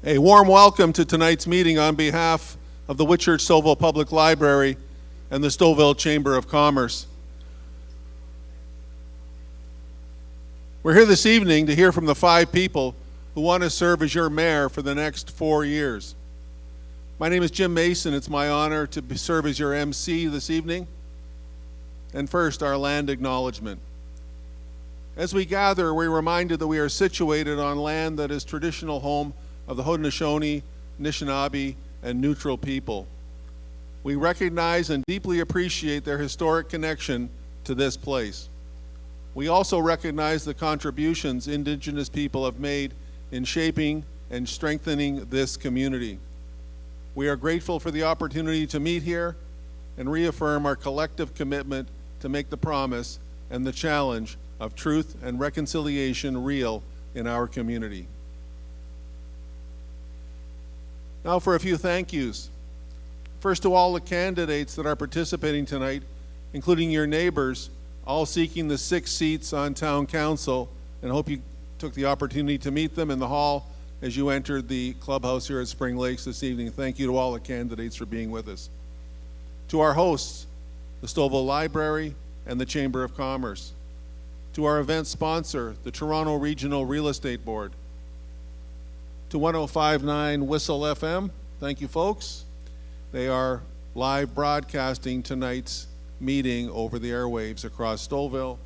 A warm welcome to tonight's meeting on behalf of the Whitchurch-Stouffville Public Library and the Stouffville Chamber of Commerce. We're here this evening to hear from the 5 people who want to serve as your mayor for the next 4 years. My name is Jim Mason. It's my honor to serve as your MC this evening. And first, our land acknowledgement. As we gather, we're reminded that we are situated on land that is traditional home of the Haudenosaunee, Anishinaabe, and Neutral people. We recognize and deeply appreciate their historic connection to this place. We also recognize the contributions Indigenous people have made in shaping and strengthening this community. We are grateful for the opportunity to meet here and reaffirm our collective commitment to make the promise and the challenge of truth and reconciliation real in our community. Now for a few thank yous. First, to all the candidates that are participating tonight, including your neighbors, all seeking the 6 seats on town council, and I hope you took the opportunity to meet them in the hall as you entered the clubhouse here at Spring Lakes this evening. Thank you to all the candidates for being with us. To our hosts, the Stouffville Library and the Chamber of Commerce. To our event sponsor, the Toronto Regional Real Estate Board. To 105.9 Whistle FM, thank you folks. They are live broadcasting tonight's meeting over the airwaves across Stouffville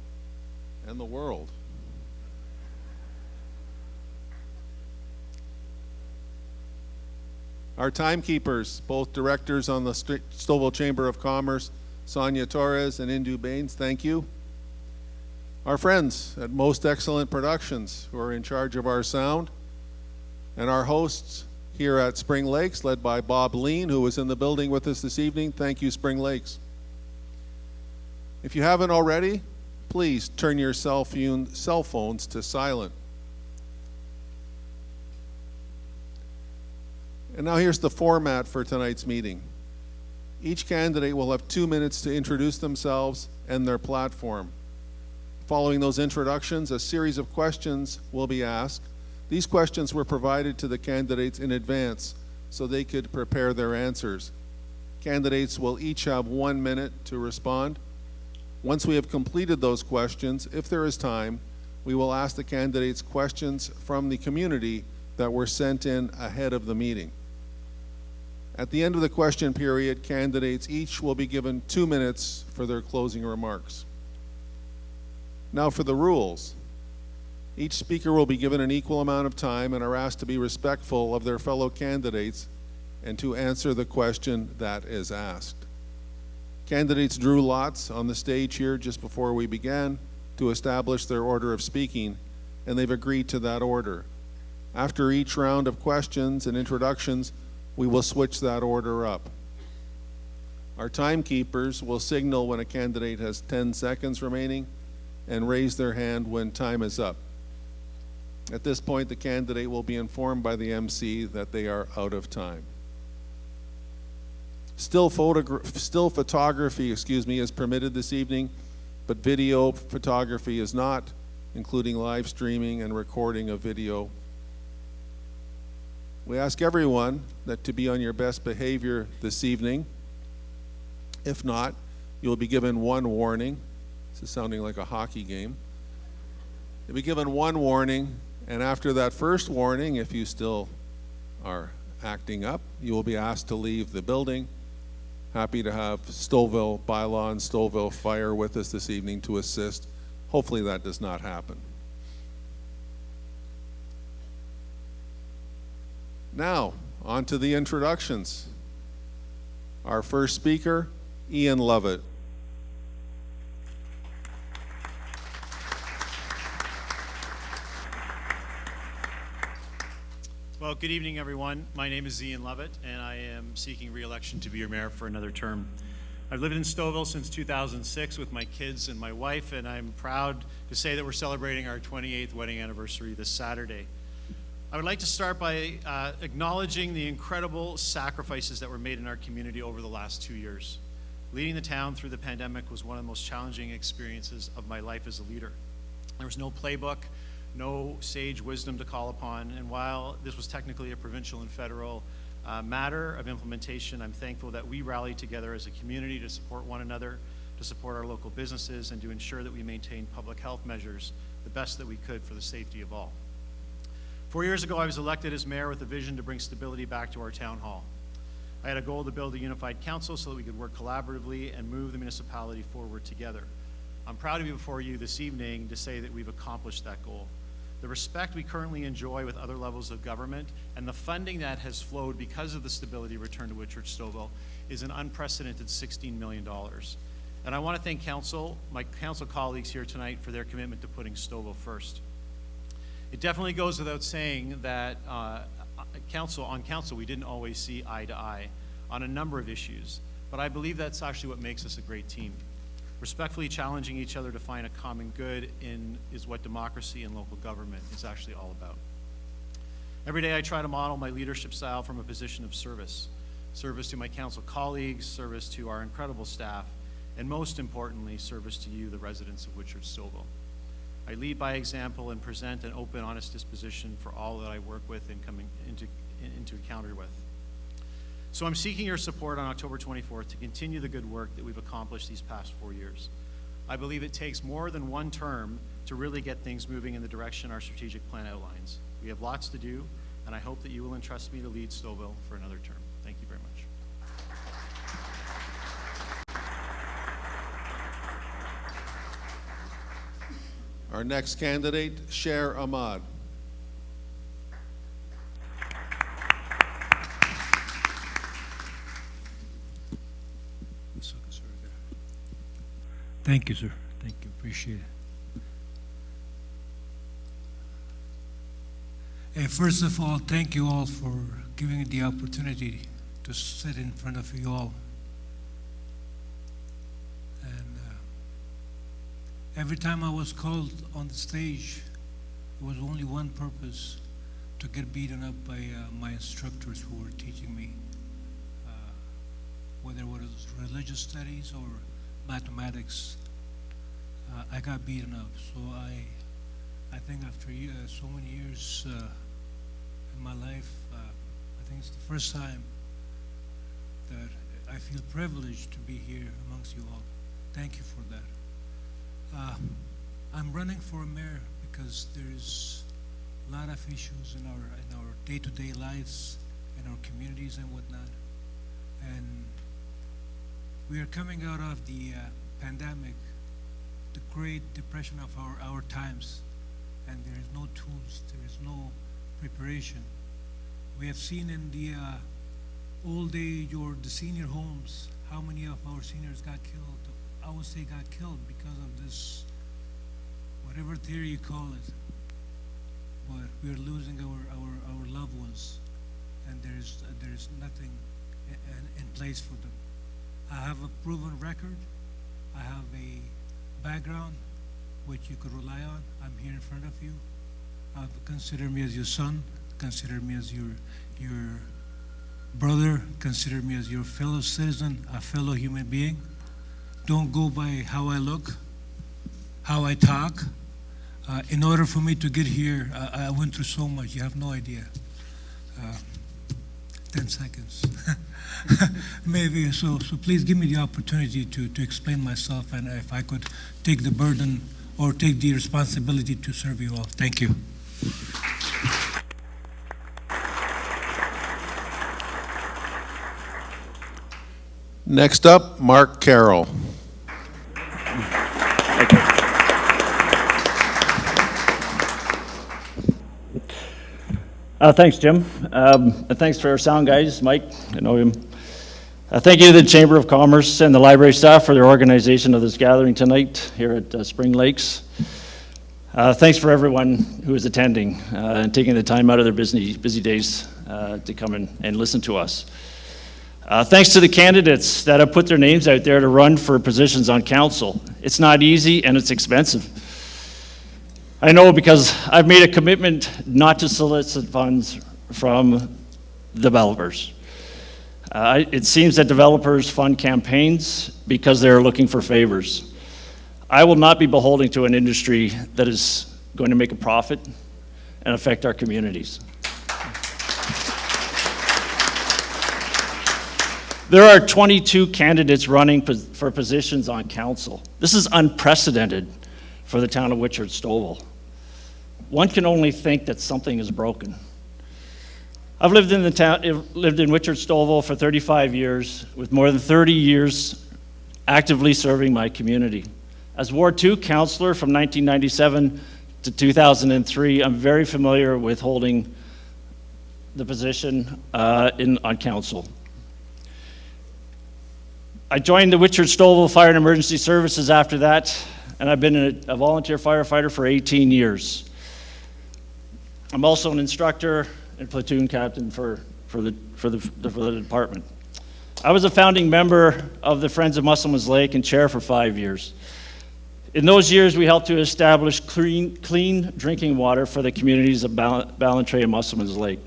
and the world. Our timekeepers, both directors on the Stouffville Chamber of Commerce, Sonia Torres and Indu Baines, thank you. Our friends at Most Excellent Productions, who are in charge of our sound, and our hosts here at Spring Lakes, led by Bob Lean, who was in the building with us this evening. Thank you, Spring Lakes. If you haven't already, please turn your cell phones to silent. And now here's the format for tonight's meeting. Each candidate will have 2 minutes to introduce themselves and their platform. Following those introductions, a series of questions will be asked. These questions were provided to the candidates in advance so they could prepare their answers. Candidates will each have 1 minute to respond. Once we have completed those questions, if there is time, we will ask the candidates questions from the community that were sent in ahead of the meeting. At the end of the question period, candidates each will be given 2 minutes for their closing remarks. Now for the rules. Each speaker will be given an equal amount of time and are asked to be respectful of their fellow candidates and to answer the question that is asked. Candidates drew lots on the stage here just before we began to establish their order of speaking, and they've agreed to that order. After each round of questions and introductions, we will switch that order up. Our timekeepers will signal when a candidate has 10 seconds remaining and raise their hand when time is up. At this point, the candidate will be informed by the MC that they are out of time. Still photography, is permitted this evening, but video photography is not, including live streaming and recording of video. We ask everyone that to be on your best behavior this evening. If not, you'll be given 1 warning. This is sounding like a hockey game. You'll be given 1 warning, and after that first warning, if you still are acting up, you will be asked to leave the building. Happy to have Stouffville Bylaw and Stouffville Fire with us this evening to assist. Hopefully that does not happen. Now, on to the introductions. Our first speaker, Ian Lovett. Well, good evening, everyone. My name is Ian Lovett, and I am seeking re-election to be your mayor for another term. I've lived in Stouffville since 2006 with my kids and my wife, and I'm proud to say that we're celebrating our 28th wedding anniversary this Saturday. I would like to start by acknowledging the incredible sacrifices that were made in our community over the last 2 years. Leading the town through the pandemic was one of the most challenging experiences of my life as a leader. There was no playbook, no sage wisdom to call upon. And while this was technically a provincial and federal matter of implementation, I'm thankful that we rallied together as a community to support one another, to support our local businesses, and to ensure that we maintain public health measures the best that we could for the safety of all. 4 years ago, I was elected as mayor with a vision to bring stability back to our town hall. I had a goal to build a unified council so that we could work collaboratively and move the municipality forward together. I'm proud to be before you this evening to say that we've accomplished that goal. The respect we currently enjoy with other levels of government and the funding that has flowed because of the stability return to Whitchurch-Stouffville is an unprecedented $16 million. And I want to thank my council colleagues here tonight for their commitment to putting Stouffville first. It definitely goes without saying that on council we didn't always see eye to eye on a number of issues, but I believe that's actually what makes us a great team. Respectfully challenging each other to find a common good is what democracy and local government is actually all about. Every day I try to model my leadership style from a position of service. Service to my council colleagues, service to our incredible staff, and most importantly, service to you, the residents of Whitchurch-Stouffville. I lead by example and present an open, honest disposition for all that I work with and come into encounter with. So I'm seeking your support on October 24th to continue the good work that we've accomplished these past 4 years. I believe it takes more than one term to really get things moving in the direction our strategic plan outlines. We have lots to do, and I hope that you will entrust me to lead Stouffville for another term. Thank you very much. Our next candidate, Cher Ahmad. Thank you, sir. Thank you. Appreciate it. First of all, thank you all for giving me the opportunity to sit in front of you all. And every time I was called on the stage, it was only one purpose: to get beaten up by my instructors who were teaching me, whether it was religious studies or mathematics. I got beaten up, so I think after so many years in my life, I think it's the first time that I feel privileged to be here amongst you all. Thank you for that. I'm running for a mayor because there's a lot of issues in our day-to-day lives, in our communities and whatnot, and we are coming out of the pandemic, the Great Depression of our times, and there is no tools, there is no preparation. We have seen in the old age or the senior homes how many of our seniors got killed. I would say got killed because of this, whatever theory you call it, but we are losing our loved ones, and there is nothing in place for them. I have a proven record. I have a background which you could rely on. I'm here in front of you. Consider me as your son. Consider me as your brother. Consider me as your fellow citizen, a fellow human being. Don't go by how I look, how I talk. In order for me to get here, I went through so much. You have no idea. 10 seconds. Maybe, so please give me the opportunity to explain myself, and if I could take the burden or take the responsibility to serve you all. Thank you. Next up, Mark Carroll. Thanks, Jim. Thanks for our sound guys, Mike, I know him. Thank you to the Chamber of Commerce and the library staff for their organization of this gathering tonight here at Spring Lakes. Thanks for everyone who is attending and taking the time out of their busy days to come and listen to us. Thanks to the candidates that have put their names out there to run for positions on council. It's not easy and it's expensive. I know because I've made a commitment not to solicit funds from developers. It seems that developers fund campaigns because they're looking for favors. I will not be beholden to an industry that is going to make a profit, and affect our communities. There are 22 candidates running for positions on council. This is unprecedented for the town of Whitchurch-Stouffville. One can only think that something is broken. I've lived in Whitchurch-Stouffville for 35 years, with more than 30 years actively serving my community. As Ward 2 councillor from 1997 to 2003, I'm very familiar with holding the position on council. I joined the Whitchurch-Stouffville Fire and Emergency Services after that, and I've been a volunteer firefighter for 18 years. I'm also an instructor and platoon captain for the department. I was a founding member of the Friends of Musselman's Lake and chair for 5 years. In those years, we helped to establish clean drinking water for the communities of Ballantrae and Musselman's Lake.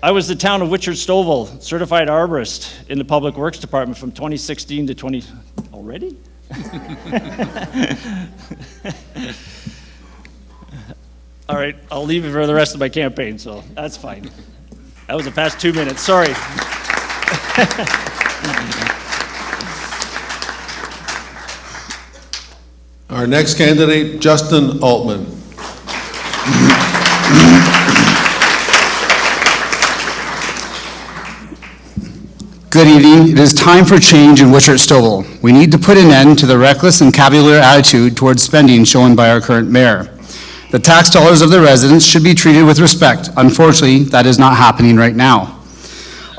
I was the town of Whitchurch-Stouffville certified arborist in the Public Works Department from 2016 to 20, already? All right, I'll leave it for the rest of my campaign, so that's fine. That was the past 2 minutes, sorry. Our next candidate, Justin Altman. Good evening. It is time for change in Whitchurch-Stouffville. We need to put an end to the reckless and cavalier attitude towards spending shown by our current mayor. The tax dollars of the residents should be treated with respect. Unfortunately, that is not happening right now.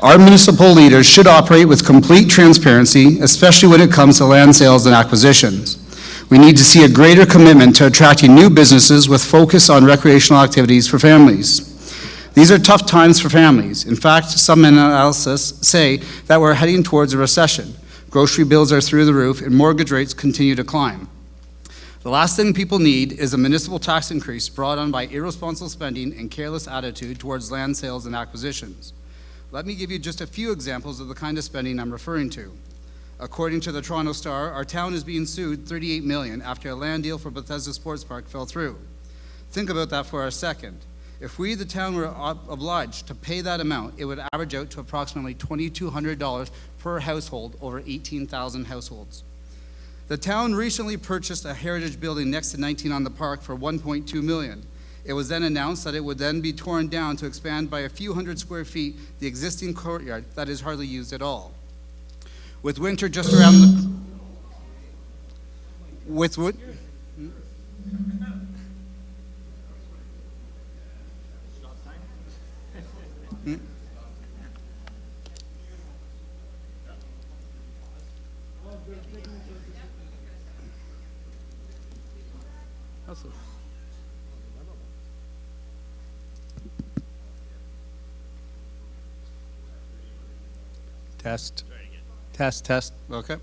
Our municipal leaders should operate with complete transparency, especially when it comes to land sales and acquisitions. We need to see a greater commitment to attracting new businesses with focus on recreational activities for families. These are tough times for families. In fact, some analysis say that we're heading towards a recession. Grocery bills are through the roof and mortgage rates continue to climb. The last thing people need is a municipal tax increase brought on by irresponsible spending and careless attitude towards land sales and acquisitions. Let me give you just a few examples of the kind of spending I'm referring to. According to the Toronto Star, our town is being sued $38 million after a land deal for Bethesda Sports Park fell through. Think about that for a second. If we, the town, were obliged to pay that amount, it would average out to approximately $2,200 per household over 18,000 households. The town recently purchased a heritage building next to 19 on the Park for $1.2 million. It was then announced that it would then be torn down to expand by a few hundred square feet the existing courtyard that is hardly used at all. With winter just around the... With what? Test. Okay.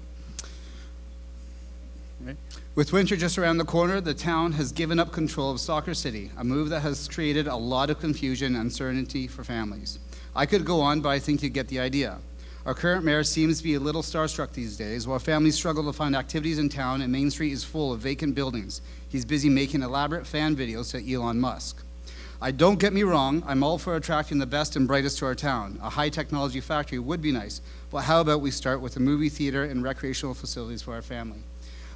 Right. With winter just around the corner, the town has given up control of Soccer City, a move that has created a lot of confusion and uncertainty for families. I could go on, but I think you get the idea. Our current mayor seems to be a little starstruck these days, while families struggle to find activities in town and Main Street is full of vacant buildings. He's busy making elaborate fan videos to Elon Musk. Don't get me wrong, I'm all for attracting the best and brightest to our town. A high technology factory would be nice, but how about we start with a movie theater and recreational facilities for our family?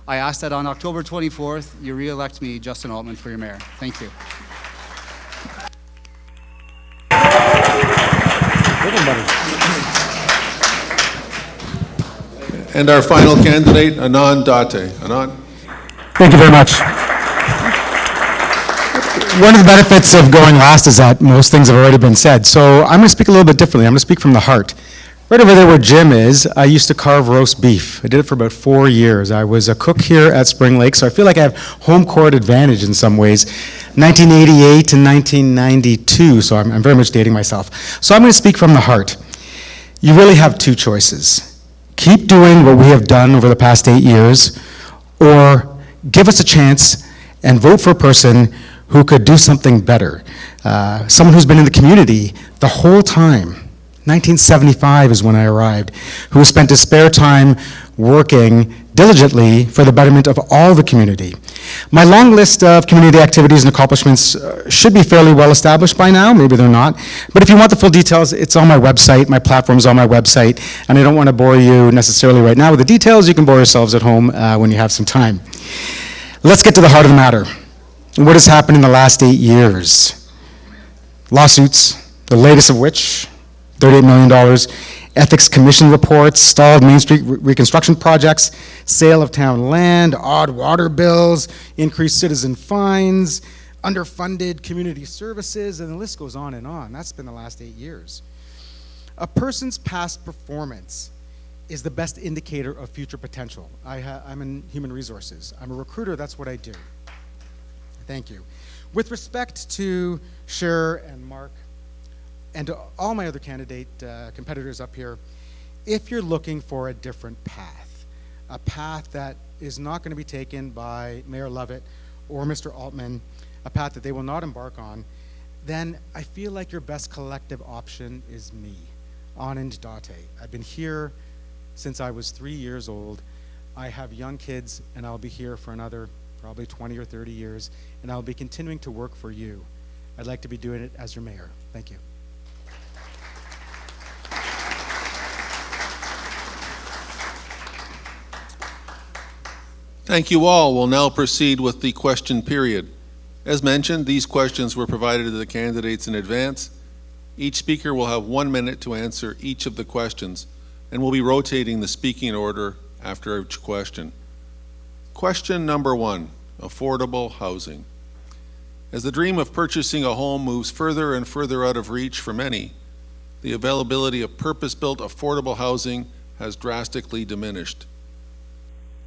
I ask that on October 24th, you re-elect me, Justin Altman, for your mayor. Thank you. And our final candidate, Anand Date. Anand? Thank you very much. One of the benefits of going last is that most things have already been said. So I'm going to speak a little bit differently. I'm going to speak from the heart. Right over there where Jim is, I used to carve roast beef. I did it for about 4 years. I was a cook here at Spring Lake, so I feel like I have home court advantage in some ways. 1988 to 1992, so I'm very much dating myself. So I'm going to speak from the heart. You really have two choices. Keep doing what we have done over the past 8 years, or give us a chance and vote for a person who could do something better. Someone who's been in the community the whole time, 1975 is when I arrived, who spent his spare time working diligently for the betterment of all the community. My long list of community activities and accomplishments should be fairly well established by now, maybe they're not, but if you want the full details, it's on my website, my platform's on my website, and I don't want to bore you necessarily right now with the details. You can bore yourselves at home when you have some time. Let's get to the heart of the matter. What has happened in the last 8 years? Lawsuits, the latest of which, $38 million, Ethics Commission reports, stalled Main Street reconstruction projects, sale of town land, odd water bills, increased citizen fines, underfunded community services, and the list goes on and on. That's been the last 8 years. A person's past performance is the best indicator of future potential. I'm in human resources. I'm a recruiter, that's what I do. Thank you. With respect to Cher and Mark, and to all my other competitors up here, if you're looking for a different path, a path that is not going to be taken by Mayor Lovett or Mr. Altman, a path that they will not embark on, then I feel like your best collective option is me, Anand Date. I've been here since I was 3 years old. I have young kids, and I'll be here for another probably 20 or 30 years, and I'll be continuing to work for you. I'd like to be doing it as your mayor. Thank you. Thank you all. We'll now proceed with the question period. As mentioned, these questions were provided to the candidates in advance. Each speaker will have 1 minute to answer each of the questions, and we'll be rotating the speaking order after each question. Question number 1, affordable housing. As the dream of purchasing a home moves further and further out of reach for many, the availability of purpose-built affordable housing has drastically diminished.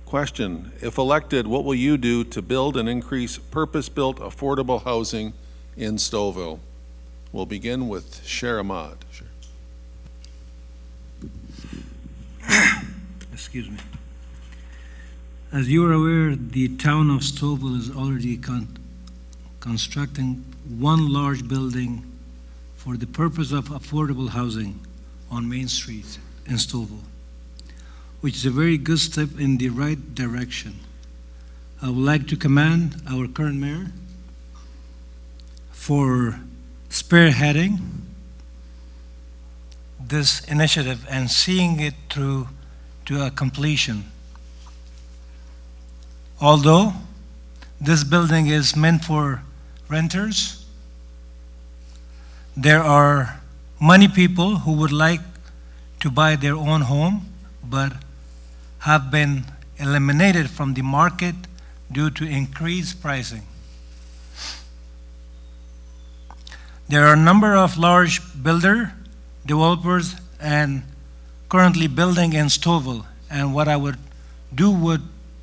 Question, if elected, what will you do to build and increase purpose-built affordable housing in Stouffville? We'll begin with Cher Ahmad. Excuse me. As you are aware, the town of Stouffville is already constructing one large building for the purpose of affordable housing on Main Street in Stouffville, which is a very good step in the right direction. I would like to commend our current mayor for spearheading this initiative and seeing it through to a completion. Although this building is meant for renters, there are many people who would like to buy their own home but have been eliminated from the market due to increased pricing. There are a number of large developers and currently building in Stouffville, and what I would do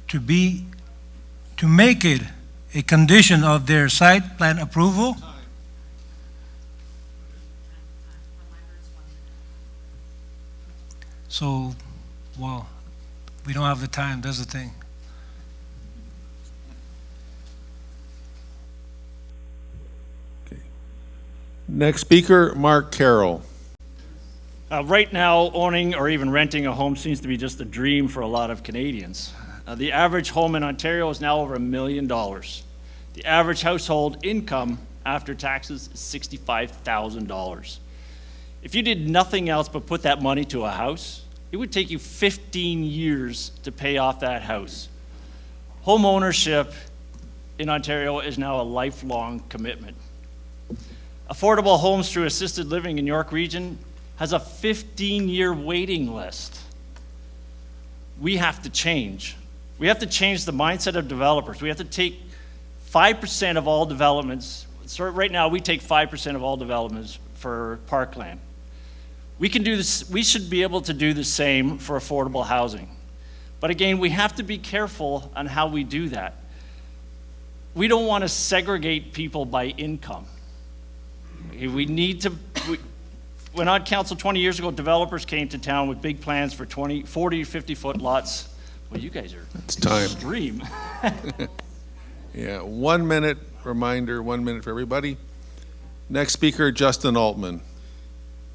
to make it a condition of their site plan approval. So, well, we don't have the time, that's the thing. Next speaker, Mark Carroll. Right now, owning or even renting a home seems to be just a dream for a lot of Canadians. The average home in Ontario is now over $1 million. The average household income after taxes is $65,000. If you did nothing else but put that money to a house, it would take you 15 years to pay off that house. Home ownership in Ontario is now a lifelong commitment. Affordable homes through assisted living in York Region has a 15-year waiting list. We have to change. We have to change the mindset of developers. We have to take 5% of all developments. So right now, we take 5% of all developments for parkland. We can do this. We should be able to do the same for affordable housing. But again, we have to be careful on how we do that. We don't want to segregate people by income. We need to, when on council 20 years ago, developers came to town with big plans for 40, 50-foot lots. Well, you guys are extreme. Yeah, 1 minute reminder, 1 minute for everybody. Next speaker, Justin Altman.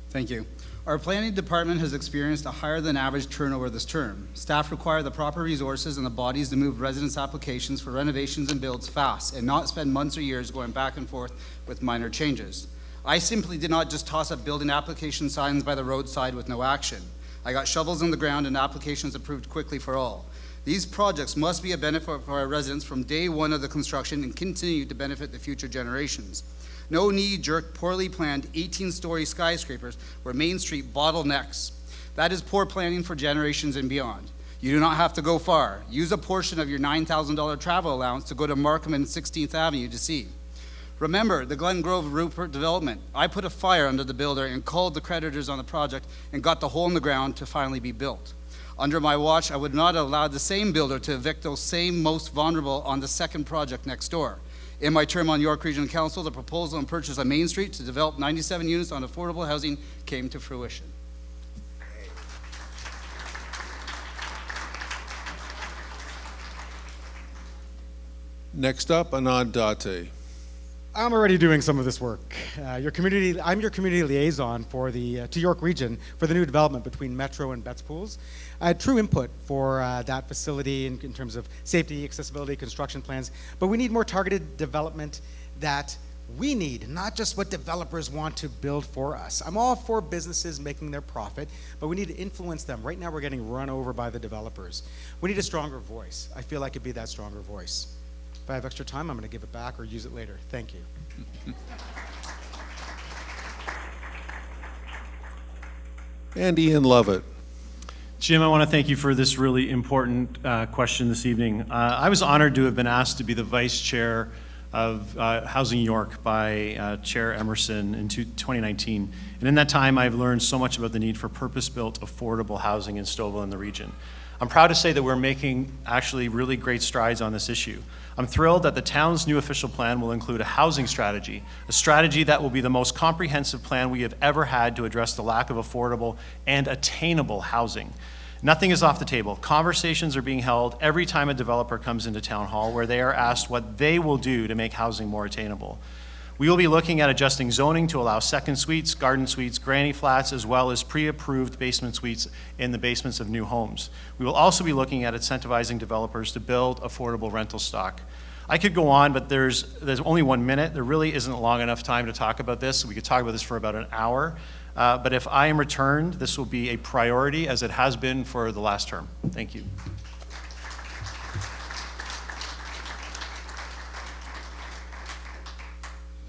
Thank you. Our planning department has experienced a higher than average turnover this term. Staff require the proper resources and the bodies to move residents' applications for renovations and builds fast and not spend months or years going back and forth with minor changes. I simply did not just toss up building application signs by the roadside with no action. I got shovels in the ground and applications approved quickly for all. These projects must be a benefit for our residents from day one of the construction and continue to benefit the future generations. No knee-jerk, poorly planned 18-story skyscrapers where Main Street bottlenecks. That is poor planning for generations and beyond. You do not have to go far. Use a portion of your $9,000 travel allowance to go to Markham and 16th Avenue to see. Remember the Glen Grove Rupert development. I put a fire under the builder and called the creditors on the project and got the hole in the ground to finally be built. Under my watch, I would not allow the same builder to evict those same most vulnerable on the second project next door. In my term on York Regional Council, the proposal and purchase on Main Street to develop 97 units on affordable housing came to fruition. Next up, Anand Date. I'm already doing some of this work. I'm your community liaison for to York Region for the new development between Metro and Betts Pools. I had true input for that facility in terms of safety, accessibility, construction plans, but we need more targeted development that we need, not just what developers want to build for us. I'm all for businesses making their profit, but we need to influence them. Right now we're getting run over by the developers. We need a stronger voice. I feel I could be that stronger voice. If I have extra time, I'm going to give it back or use it later. Thank you. And Ian Lovett. Jim, I want to thank you for this really important question this evening. I was honored to have been asked to be the vice chair of Housing York by Chair Emerson in 2019. And in that time, I've learned so much about the need for purpose-built, affordable housing in Stouffville and the region. I'm proud to say that we're making actually really great strides on this issue. I'm thrilled that the town's new official plan will include a housing strategy, a strategy that will be the most comprehensive plan we have ever had to address the lack of affordable and attainable housing. Nothing is off the table. Conversations are being held every time a developer comes into Town Hall where they are asked what they will do to make housing more attainable. We will be looking at adjusting zoning to allow second suites, garden suites, granny flats, as well as pre-approved basement suites in the basements of new homes. We will also be looking at incentivizing developers to build affordable rental stock. I could go on, but there's only 1 minute. There really isn't long enough time to talk about this. We could talk about this for about an hour. But if I am returned, this will be a priority as it has been for the last term. Thank you.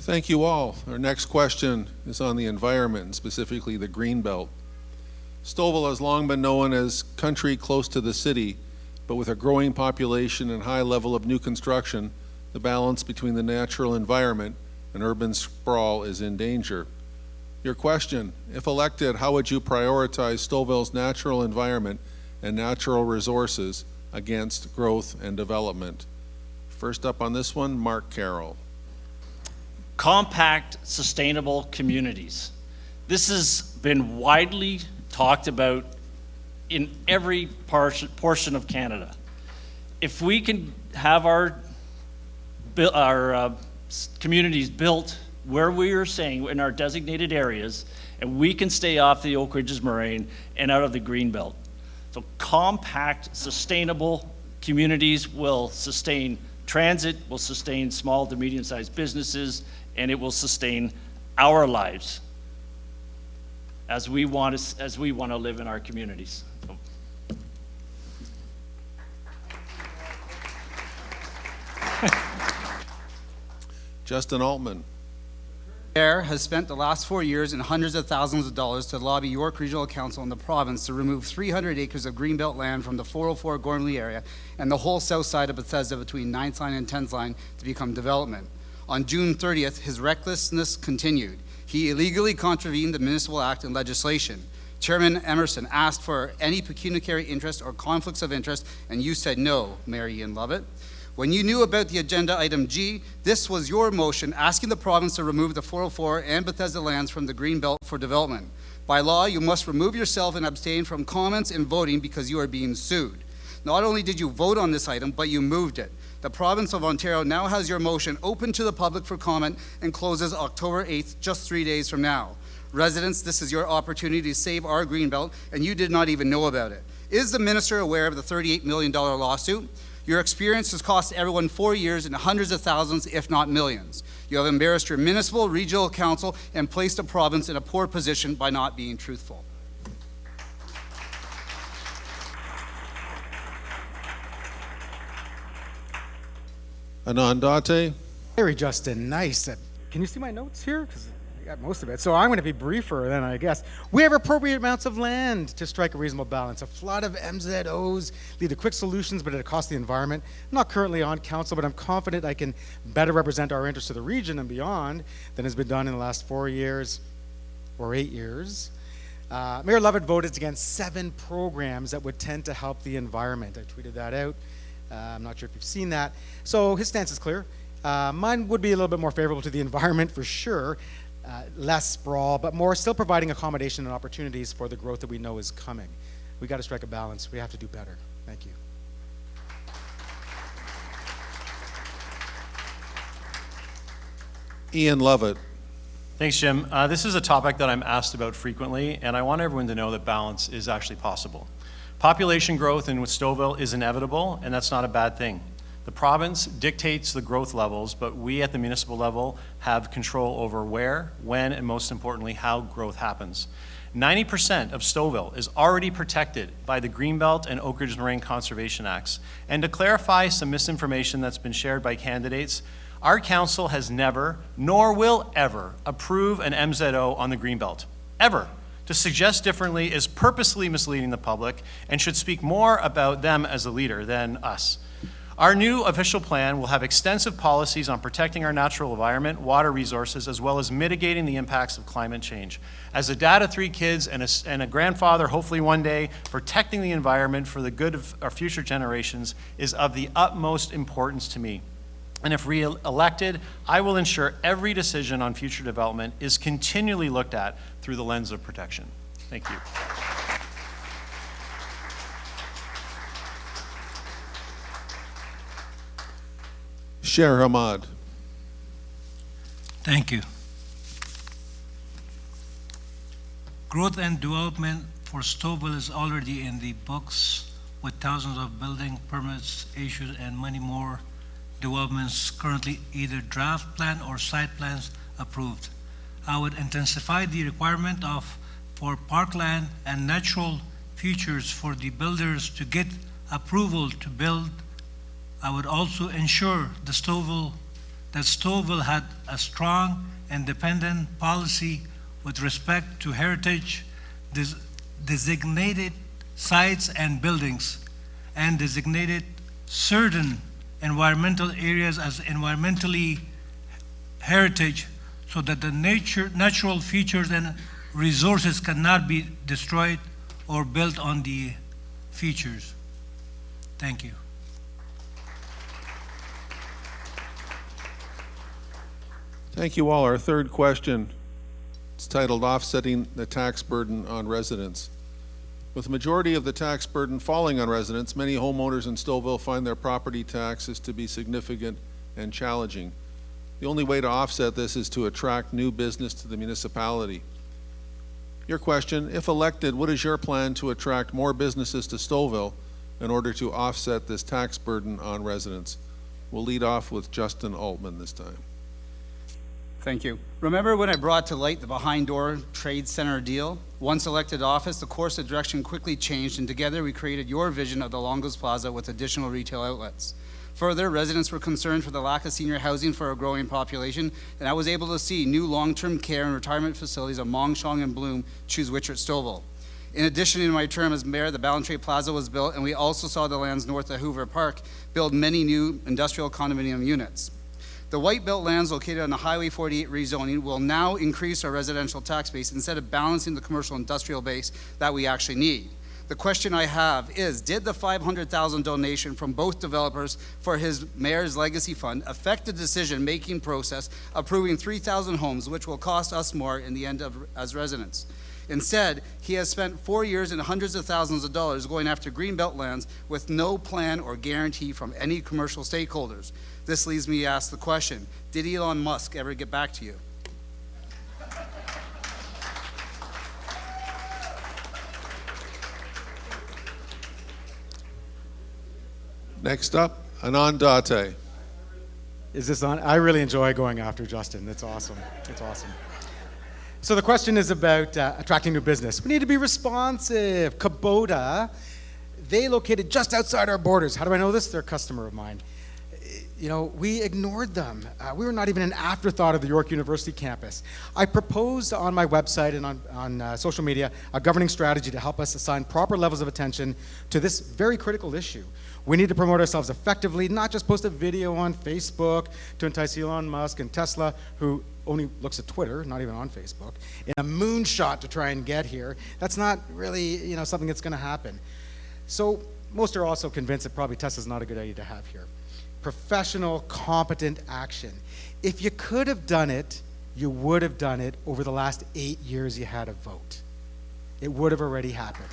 Thank you all. Our next question is on the environment, and specifically the Greenbelt. Stouffville has long been known as country close to the city, but with a growing population and high level of new construction, the balance between the natural environment and urban sprawl is in danger. Your question, if elected, how would you prioritize Stouffville's natural environment and natural resources against growth and development? First up on this one, Mark Carroll. Compact, sustainable communities. This has been widely talked about in every portion of Canada. If we can have our communities built where we are saying in our designated areas, and we can stay off the Oak Ridges Moraine and out of the Greenbelt. So compact, sustainable communities will sustain transit, will sustain small to medium-sized businesses, and it will sustain our lives as we want to live in our communities. So. Justin Altman. Mayor has spent the last 4 years and hundreds of thousands of dollars to lobby York Regional Council in the province to remove 300 acres of greenbelt land from the 404 Gormley area and the whole south side of Bethesda between 9th Line and 10th Line to become development. On June 30th, his recklessness continued. He illegally contravened the Municipal Act and legislation. Chairman Emerson asked for any pecuniary interest or conflicts of interest, and you said no, Mayor Ian Lovett. When you knew about the agenda item G, this was your motion asking the province to remove the 404 and Bethesda lands from the Greenbelt for development. By law, you must remove yourself and abstain from comments and voting because you are being sued. Not only did you vote on this item, but you moved it. The province of Ontario now has your motion open to the public for comment and closes October 8th, just 3 days from now. Residents, this is your opportunity to save our greenbelt, and you did not even know about it. Is the minister aware of the $38 million lawsuit? Your experience has cost everyone 4 years and hundreds of thousands, if not millions. You have embarrassed your municipal, regional council, and placed a province in a poor position by not being truthful. Anandate. Very Justin, nice. Can you see my notes here? Because I got most of it. So I'm going to be briefer then, I guess. We have appropriate amounts of land to strike a reasonable balance. A flood of MZOs lead to quick solutions, but at a cost to the environment. I'm not currently on council, but I'm confident I can better represent our interests to the region and beyond than has been done in the last 4 years or 8 years. Mayor Lovett voted against 7 programs that would tend to help the environment. I tweeted that out. I'm not sure if you've seen that. So his stance is clear. Mine would be a little bit more favorable to the environment for sure, less sprawl, but more still providing accommodation and opportunities for the growth that we know is coming. We got to strike a balance. We have to do better. Thank you. Ian Lovett. Thanks, Jim. This is a topic that I'm asked about frequently, and I want everyone to know that balance is actually possible. Population growth in Stouffville is inevitable, and that's not a bad thing. The province dictates the growth levels, but we at the municipal level have control over where, when, and most importantly, how growth happens. 90% of Stouffville is already protected by the Greenbelt and Oak Ridge Moraine Conservation Acts. And to clarify some misinformation that's been shared by candidates, our council has never, nor will ever, approve an MZO on the Greenbelt, ever. To suggest differently is purposely misleading the public and should speak more about them as a leader than us. Our new official plan will have extensive policies on protecting our natural environment, water resources, as well as mitigating the impacts of climate change. As a dad of 3 kids and a grandfather, hopefully one day, protecting the environment for the good of our future generations is of the utmost importance to me. And if re-elected, I will ensure every decision on future development is continually looked at through the lens of protection. Thank you. Sher Hamad. Thank you. Growth and development for Stouffville is already in the books with thousands of building permits issued and many more developments currently either draft plan or site plans approved. I would intensify the requirement for parkland and natural features for the builders to get approval to build. I would also ensure that Stouffville had a strong, independent policy with respect to heritage designated sites and buildings, and designated certain environmental areas as environmentally heritage so that the natural features and resources cannot be destroyed or built on the features. Thank you. Thank you all. Our third question is titled Offsetting the Tax Burden on Residents. With the majority of the tax burden falling on residents, many homeowners in Stouffville find their property taxes to be significant and challenging. The only way to offset this is to attract new business to the municipality. Your question, if elected, what is your plan to attract more businesses to Stouffville in order to offset this tax burden on residents? We'll lead off with Justin Altman this time. Thank you. Remember when I brought to light the behind door trade center deal? Once elected office, the course of direction quickly changed, and together we created your vision of the Longos Plaza with additional retail outlets. Further, residents were concerned for the lack of senior housing for a growing population, and I was able to see new long-term care and retirement facilities of Mongshong and Bloom choose Whitchurch-Stouffville. In addition, in my term as mayor, the Ballantrae Plaza was built, and we also saw the lands north of Hoover Park build many new industrial condominium units. The white belt lands located on the Highway 48 rezoning will now increase our residential tax base instead of balancing the commercial industrial base that we actually need. The question I have is, did the $500,000 donation from both developers for his mayor's legacy fund affect the decision-making process approving 3,000 homes, which will cost us more in the end as residents? Instead, he has spent 4 years and hundreds of thousands of dollars going after greenbelt lands with no plan or guarantee from any commercial stakeholders. This leads me to ask the question, did Elon Musk ever get back to you? Next up, Anand Date. Is this on? I really enjoy going after Justin. That's awesome. It's awesome. So the question is about attracting new business. We need to be responsive. Kubota, they located just outside our borders. How do I know this? They're a customer of mine. You know, we ignored them. We were not even an afterthought of the York University campus. I proposed on my website and on social media a governing strategy to help us assign proper levels of attention to this very critical issue. We need to promote ourselves effectively, not just post a video on Facebook to entice Elon Musk and Tesla, who only looks at Twitter, not even on Facebook, in a moonshot to try and get here. That's not really, you know, something that's going to happen. So most are also convinced that probably Tesla's not a good idea to have here. Professional, competent action. If you could have done it, you would have done it over the last 8 years you had a vote. It would have already happened.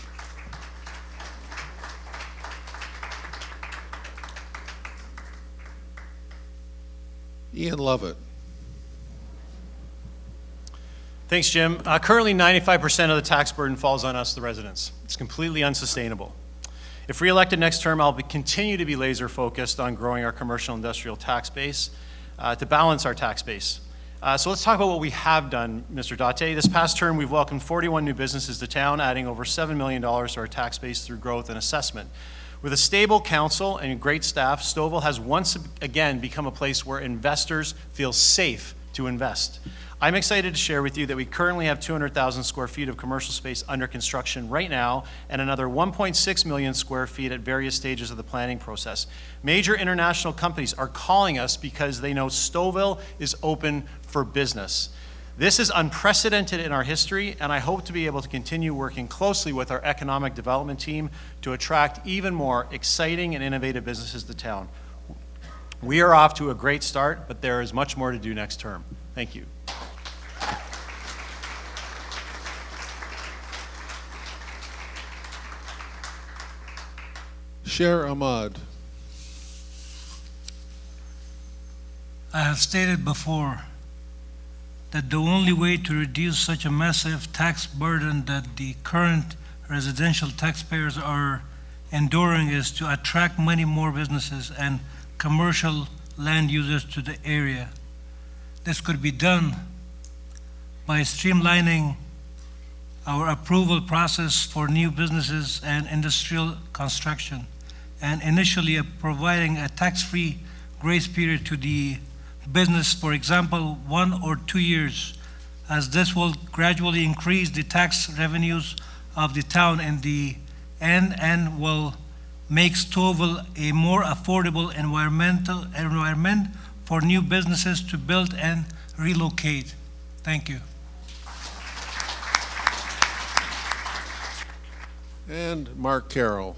Ian Lovett. Thanks, Jim. Currently, 95% of the tax burden falls on us, the residents. It's completely unsustainable. If reelected next term, I'll continue to be laser focused on growing our commercial industrial tax base to balance our tax base. So let's talk about what we have done, Mr. Date. This past term, we've welcomed 41 new businesses to town, adding over $7 million to our tax base through growth and assessment. With a stable council and great staff, Stouffville has once again become a place where investors feel safe to invest. I'm excited to share with you that we currently have 200,000 square feet of commercial space under construction right now and another 1.6 million square feet at various stages of the planning process. Major international companies are calling us because they know Stouffville is open for business. This is unprecedented in our history, and I hope to be able to continue working closely with our economic development team to attract even more exciting and innovative businesses to town. We are off to a great start, but there is much more to do next term. Thank you. Sher Ahmad. I have stated before that the only way to reduce such a massive tax burden that the current residential taxpayers are enduring is to attract many more businesses and commercial land users to the area. This could be done by streamlining our approval process for new businesses and industrial construction, and initially providing a tax-free grace period to the business, for example, 1 or 2 years, as this will gradually increase the tax revenues of the town in the end and will make Stouffville a more affordable environment for new businesses to build and relocate. Thank you. And Mark Carroll.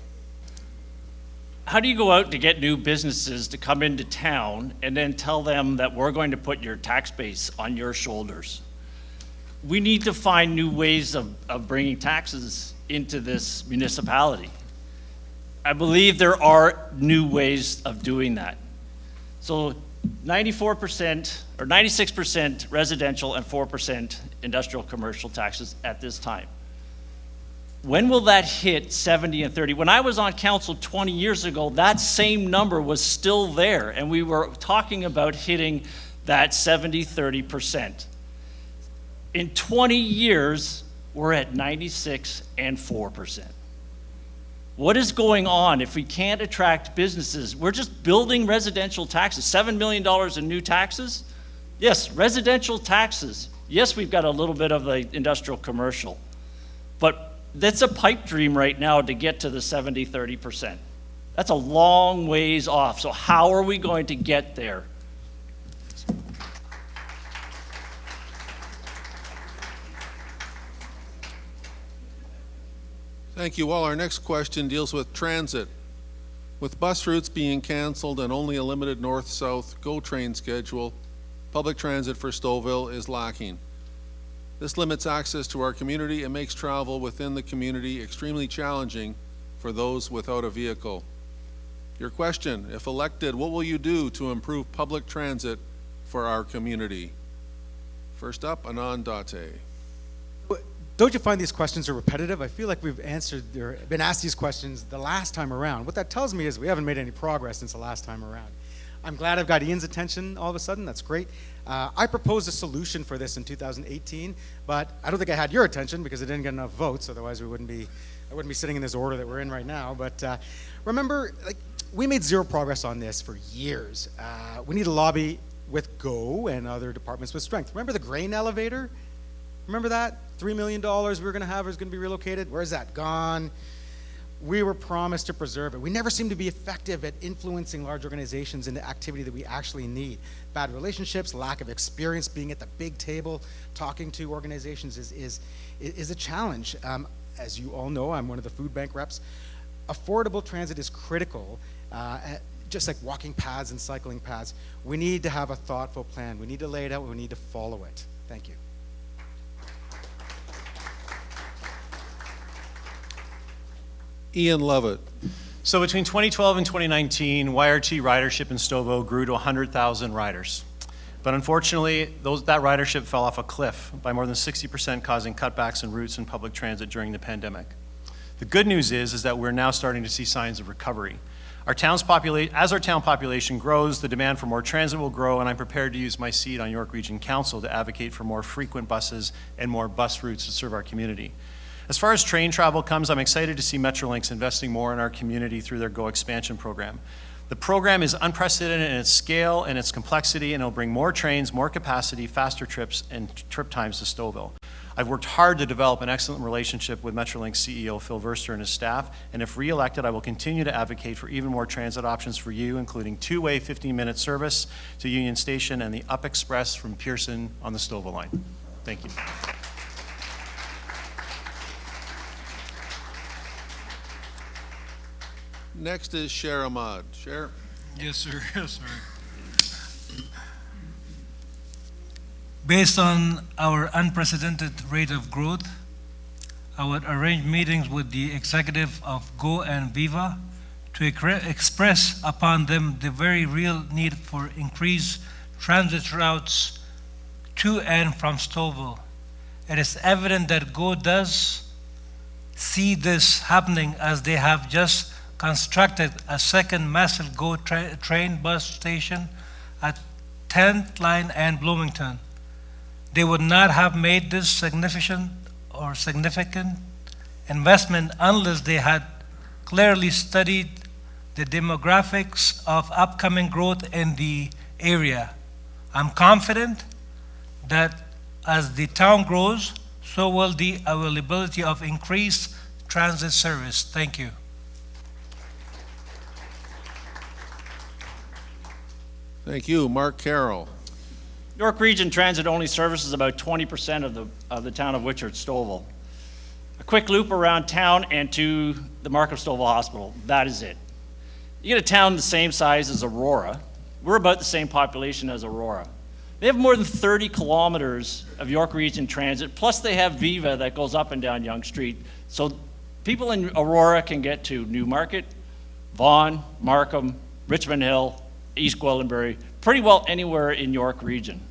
How do you go out to get new businesses to come into town and then tell them that we're going to put your tax base on your shoulders? We need to find new ways of bringing taxes into this municipality. I believe there are new ways of doing that. So 94% or 96% residential and 4% industrial commercial taxes at this time. When will that hit 70 and 30? When I was on council 20 years ago, that same number was still there, and we were talking about hitting that 70-30%. In 20 years, we're at 96 and 4%. What is going on if we can't attract businesses? We're just building residential taxes. $7 million in new taxes? Yes, residential taxes. Yes, we've got a little bit of the industrial commercial, but that's a pipe dream right now to get to the 70-30%. That's a long ways off. So how are we going to get there? Thank you. Well, our next question deals with transit. With bus routes being canceled and only a limited north-south GO train schedule, public transit for Stouffville is lacking. This limits access to our community and makes travel within the community extremely challenging for those without a vehicle. Your question, if elected, what will you do to improve public transit for our community? First up, Anand Date. Don't you find these questions are repetitive? I feel like we've answered or been asked these questions the last time around. What that tells me is we haven't made any progress since the last time around. I'm glad I've got Ian's attention all of a sudden. That's great. I proposed a solution for this in 2018, but I don't think I had your attention because it didn't get enough votes. Otherwise, I wouldn't be sitting in this order that we're in right now. But remember, we made zero progress on this for years. We need to lobby with GO and other departments with strength. Remember the grain elevator? Remember that? $3 million we were going to have was going to be relocated. Where's that gone? We were promised to preserve it. We never seem to be effective at influencing large organizations into activity that we actually need. Bad relationships, lack of experience, being at the big table, talking to organizations is a challenge. As you all know, I'm one of the food bank reps. Affordable transit is critical, just like walking paths and cycling paths. We need to have a thoughtful plan. We need to lay it out. We need to follow it. Thank you. Ian Lovett. So between 2012 and 2019, YRT ridership in Stouffville grew to 100,000 riders. But unfortunately, that ridership fell off a cliff by more than 60%, causing cutbacks in routes and public transit during the pandemic. The good news is that we're now starting to see signs of recovery. As our town population grows, the demand for more transit will grow, and I'm prepared to use my seat on York Region Council to advocate for more frequent buses and more bus routes to serve our community. As far as train travel comes, I'm excited to see Metrolinx investing more in our community through their GO expansion program. The program is unprecedented in its scale and its complexity, and it'll bring more trains, more capacity, faster trips, and trip times to Stouffville. I've worked hard to develop an excellent relationship with Metrolinx CEO Phil Verster and his staff, and if re-elected, I will continue to advocate for even more transit options for you, including two-way 15-minute service to Union Station and the Up Express from Pearson on the Stouffville line. Thank you. Next is Cher Ahmad. Cher. Yes, sir. Yes, sir. Based on our unprecedented rate of growth, I would arrange meetings with the executive of GO and Viva to express upon them the very real need for increased transit routes to and from Stouffville. It is evident that GO does see this happening, as they have just constructed a second massive GO train bus station at 10th Line and Bloomington. They would not have made this significant investment unless they had clearly studied the demographics of upcoming growth in the area. I'm confident that as the town grows, so will the availability of increased transit service. Thank you. Thank you. Mark Carroll. York Region Transit only services about 20% of the town of Whitchurch-Stouffville. A quick loop around town and to the Markham-Stouffville Hospital. That is it. You get a town the same size as Aurora. We're about the same population as Aurora. They have more than 30 kilometers of York Region Transit, plus they have Viva that goes up and down Yonge Street. So people in Aurora can get to Newmarket, Vaughan, Markham, Richmond Hill, East Gwillimbury, pretty well anywhere in York Region.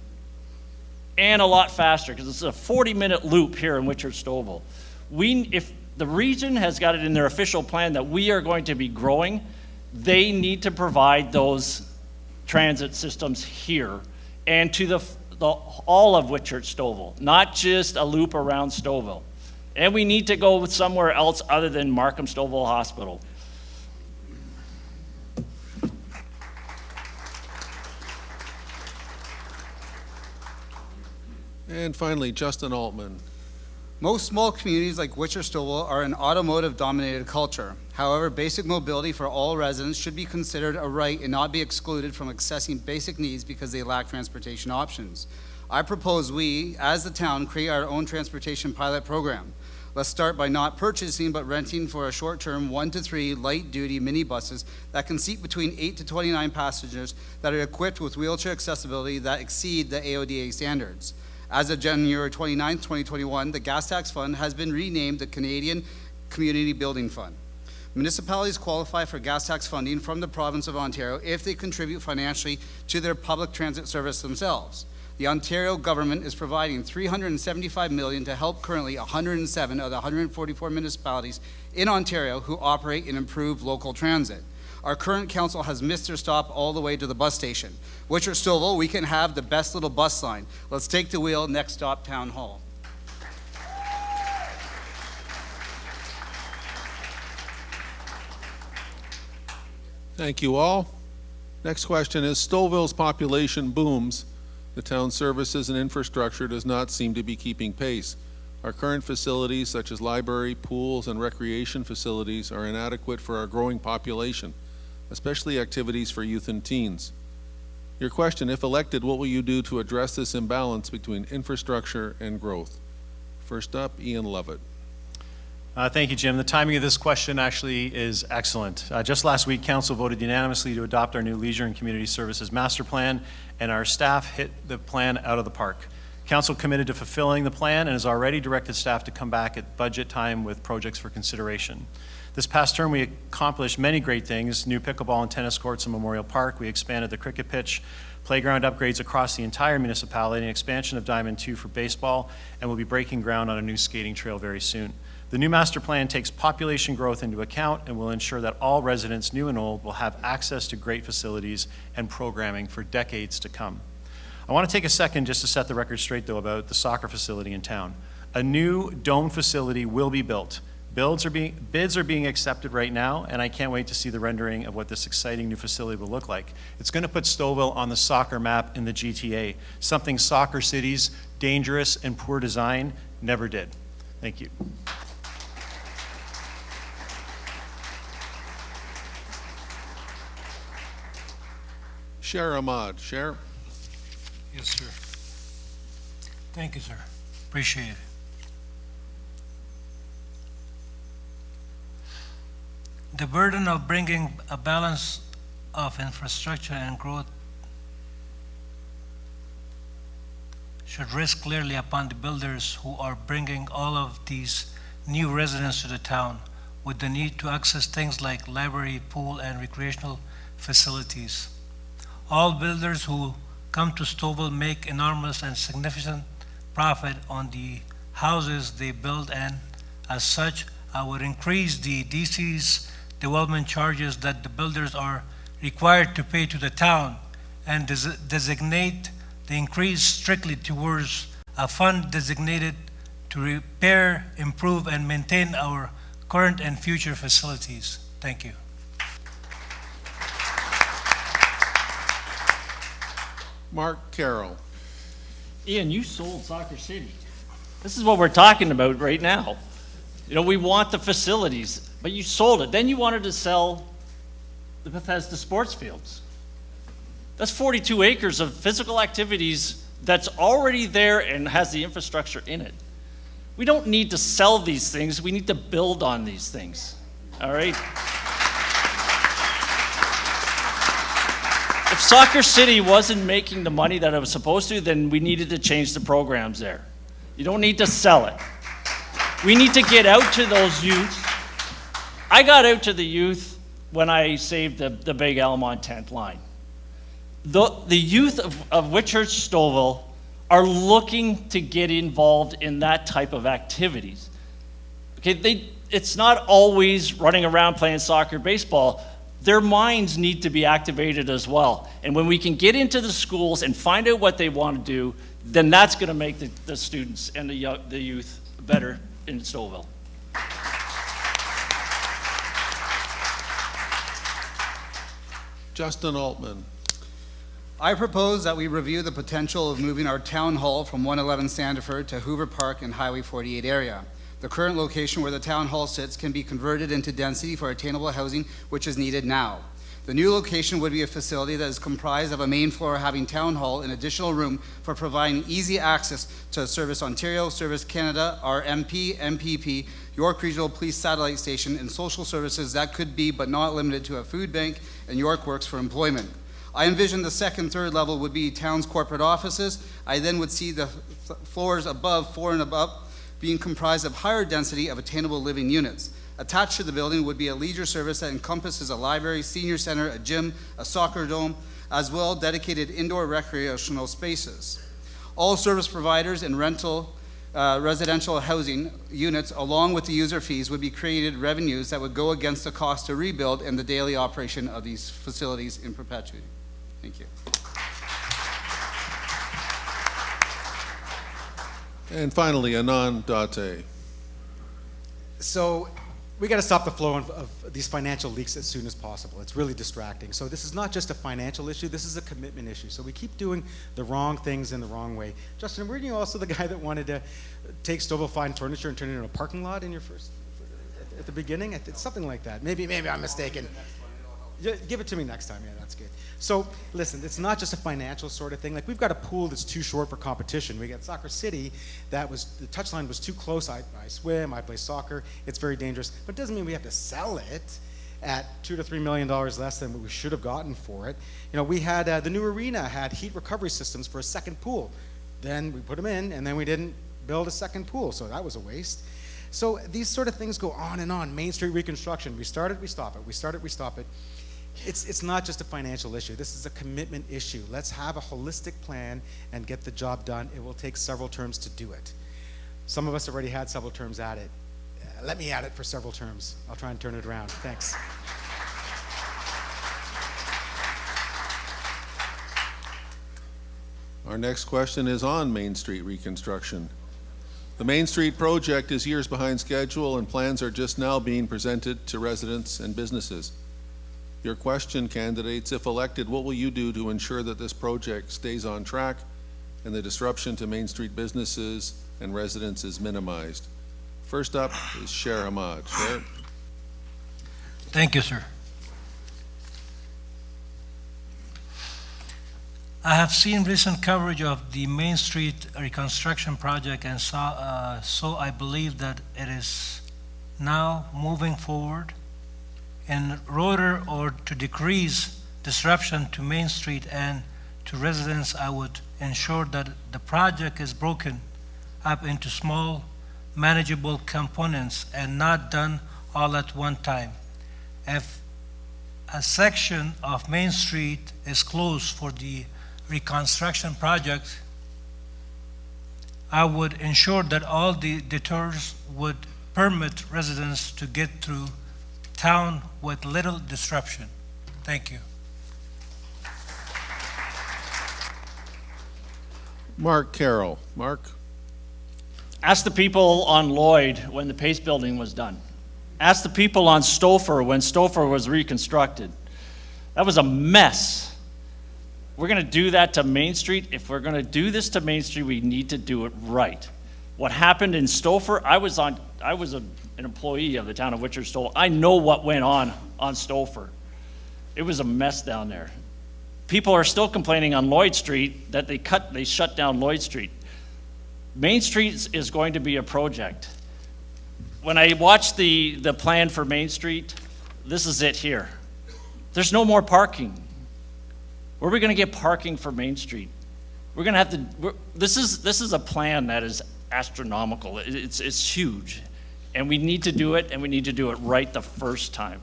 And a lot faster, because it's a 40-minute loop here in Whitchurch-Stouffville. If the region has got it in their official plan that we are going to be growing, they need to provide those transit systems here and to all of Whitchurch-Stouffville, not just a loop around Stouffville. And we need to go somewhere else other than Markham-Stouffville Hospital. And finally, Justin Altman. Most small communities like Whitchurch-Stouffville are an automotive-dominated culture. However, basic mobility for all residents should be considered a right and not be excluded from accessing basic needs because they lack transportation options. I propose we, as the town, create our own transportation pilot program. Let's start by not purchasing but renting for a short-term 1 to 3 light-duty minibuses that can seat between 8 to 29 passengers that are equipped with wheelchair accessibility that exceed the AODA standards. As of January 29, 2021, the Gas Tax Fund has been renamed the Canadian Community Building Fund. Municipalities qualify for gas tax funding from the province of Ontario if they contribute financially to their public transit service themselves. The Ontario government is providing $375 million to help currently 107 of the 144 municipalities in Ontario who operate and improve local transit. Our current council has missed their stop all the way to the bus station. Whitchurch-Stouffville, we can have the best little bus line. Let's take the wheel, next stop, Town Hall. Thank you all. Next question is, Stouffville's population booms. The town's services and infrastructure does not seem to be keeping pace. Our current facilities, such as library, pools, and recreation facilities, are inadequate for our growing population, especially activities for youth and teens. Your question, if elected, what will you do to address this imbalance between infrastructure and growth? First up, Ian Lovett. Thank you, Jim. The timing of this question actually is excellent. Just last week, Council voted unanimously to adopt our new Leisure and Community Services Master Plan, and our staff hit the plan out of the park. Council committed to fulfilling the plan and has already directed staff to come back at budget time with projects for consideration. This past term, we accomplished many great things: new pickleball and tennis courts in Memorial Park. We expanded the cricket pitch, playground upgrades across the entire municipality, and expansion of Diamond 2 for baseball, and we'll be breaking ground on a new skating trail very soon. The new master plan takes population growth into account and will ensure that all residents, new and old, will have access to great facilities and programming for decades to come. I want to take a second just to set the record straight, though, about the soccer facility in town. A new dome facility will be built. Bids are being accepted right now, and I can't wait to see the rendering of what this exciting new facility will look like. It's going to put Stouffville on the soccer map in the GTA, something soccer cities, dangerous and poor design, never did. Thank you. Cher Ahmad. Cher. Yes, sir. Thank you, sir. Appreciate it. The burden of bringing a balance of infrastructure and growth should rest clearly upon the builders who are bringing all of these new residents to the town with the need to access things like library, pool, and recreational facilities. All builders who come to Stouffville make enormous and significant profit on the houses they build, and as such, I would increase the DC's development charges that the builders are required to pay to the town and designate the increase strictly towards a fund designated to repair, improve, and maintain our current and future facilities. Thank you. Mark Carroll. Ian, you sold Soccer City. This is what we're talking about right now. You know, we want the facilities, but you sold it. Then you wanted to sell the Bethesda sports fields. That's 42 acres of physical activities that's already there and has the infrastructure in it. We don't need to sell these things. We need to build on these things. All right? If Soccer City wasn't making the money that it was supposed to, then we needed to change the programs there. You don't need to sell it. We need to get out to those youth. I got out to the youth when I saved the Big Almont tent line. The youth of Whitchurch-Stouffville are looking to get involved in that type of activities. Okay, it's not always running around playing soccer, baseball. Their minds need to be activated as well. And when we can get into the schools and find out what they want to do, then that's going to make the students and the youth better in Stouffville. Justin Altman. I propose that we review the potential of moving our town hall from 111 Sandiford to Hoover Park and Highway 48 area. The current location where the town hall sits can be converted into density for attainable housing, which is needed now. The new location would be a facility that is comprised of a main floor having town hall and additional room for providing easy access to Service Ontario, Service Canada, our MP, MPP, York Regional Police Satellite Station, and social services that could be but not limited to a food bank and York Works for employment. I envision the second, third level would be town's corporate offices. I then would see the floors above, 4 and above, being comprised of higher density of attainable living units. Attached to the building would be a leisure service that encompasses a library, senior center, a gym, a soccer dome, as well dedicated indoor recreational spaces. All service providers and rental residential housing units, along with the user fees, would be created revenues that would go against the cost to rebuild and the daily operation of these facilities in perpetuity. Thank you. And finally, Anand Date. So we got to stop the flow of these financial leaks as soon as possible. It's really distracting. So this is not just a financial issue, this is a commitment issue. So we keep doing the wrong things in the wrong way. Justin, weren't you also the guy that wanted to take Stouffville Fine Furniture and turn it into a parking lot in your at the beginning? It's something like that. Maybe I'm mistaken. Give it to me next time. Yeah, that's good. So listen, it's not just a financial sort of thing. Like, we've got a pool that's too short for competition. We got Soccer City, the touchline was too close. I swim, I play soccer. It's very dangerous, but it doesn't mean we have to sell it at $2 to $3 million less than what we should have gotten for it. You know, we had the new arena had heat recovery systems for a second pool. Then we put them in, and then we didn't build a second pool, so that was a waste. So these sort of things go on and on. Main Street reconstruction, we start it, we stop it. We start it, we stop it. It's not just a financial issue. This is a commitment issue. Let's have a holistic plan and get the job done. It will take several terms to do it. Some of us already had several terms at it. Let me at it for several terms. I'll try and turn it around. Thanks. Our next question is on Main Street reconstruction. The Main Street project is years behind schedule, and plans are just now being presented to residents and businesses. Your question, candidates, if elected, what will you do to ensure that this project stays on track and the disruption to Main Street businesses and residents is minimized? First up is Sher Ahmad. Sher? Thank you, sir. I have seen recent coverage of the Main Street reconstruction project, and so I believe that it is now moving forward in order or to decrease disruption to Main Street and to residents. I would ensure that the project is broken up into small, manageable components and not done all at one time. If a section of Main Street is closed for the reconstruction project, I would ensure that all the detours would permit residents to get through town with little disruption. Thank you. Mark Carroll. Mark? Ask the people on Lloyd when the Pace Building was done. Ask the people on Stauffer when Stauffer was reconstructed. That was a mess. We're going to do that to Main Street. If we're going to do this to Main Street, we need to do it right. What happened in Stauffer, I was an employee of the town of Whitchurch-Stouffville. I know what went on Stauffer. It was a mess down there. People are still complaining on Lloyd Street that they shut down Lloyd Street. Main Street is going to be a project. When I watched the plan for Main Street, this is it here. There's no more parking. Where are we going to get parking for Main Street? We're going to have to. This is a plan that is astronomical. It's huge, and we need to do it, and we need to do it right the first time.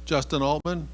Justin Altman?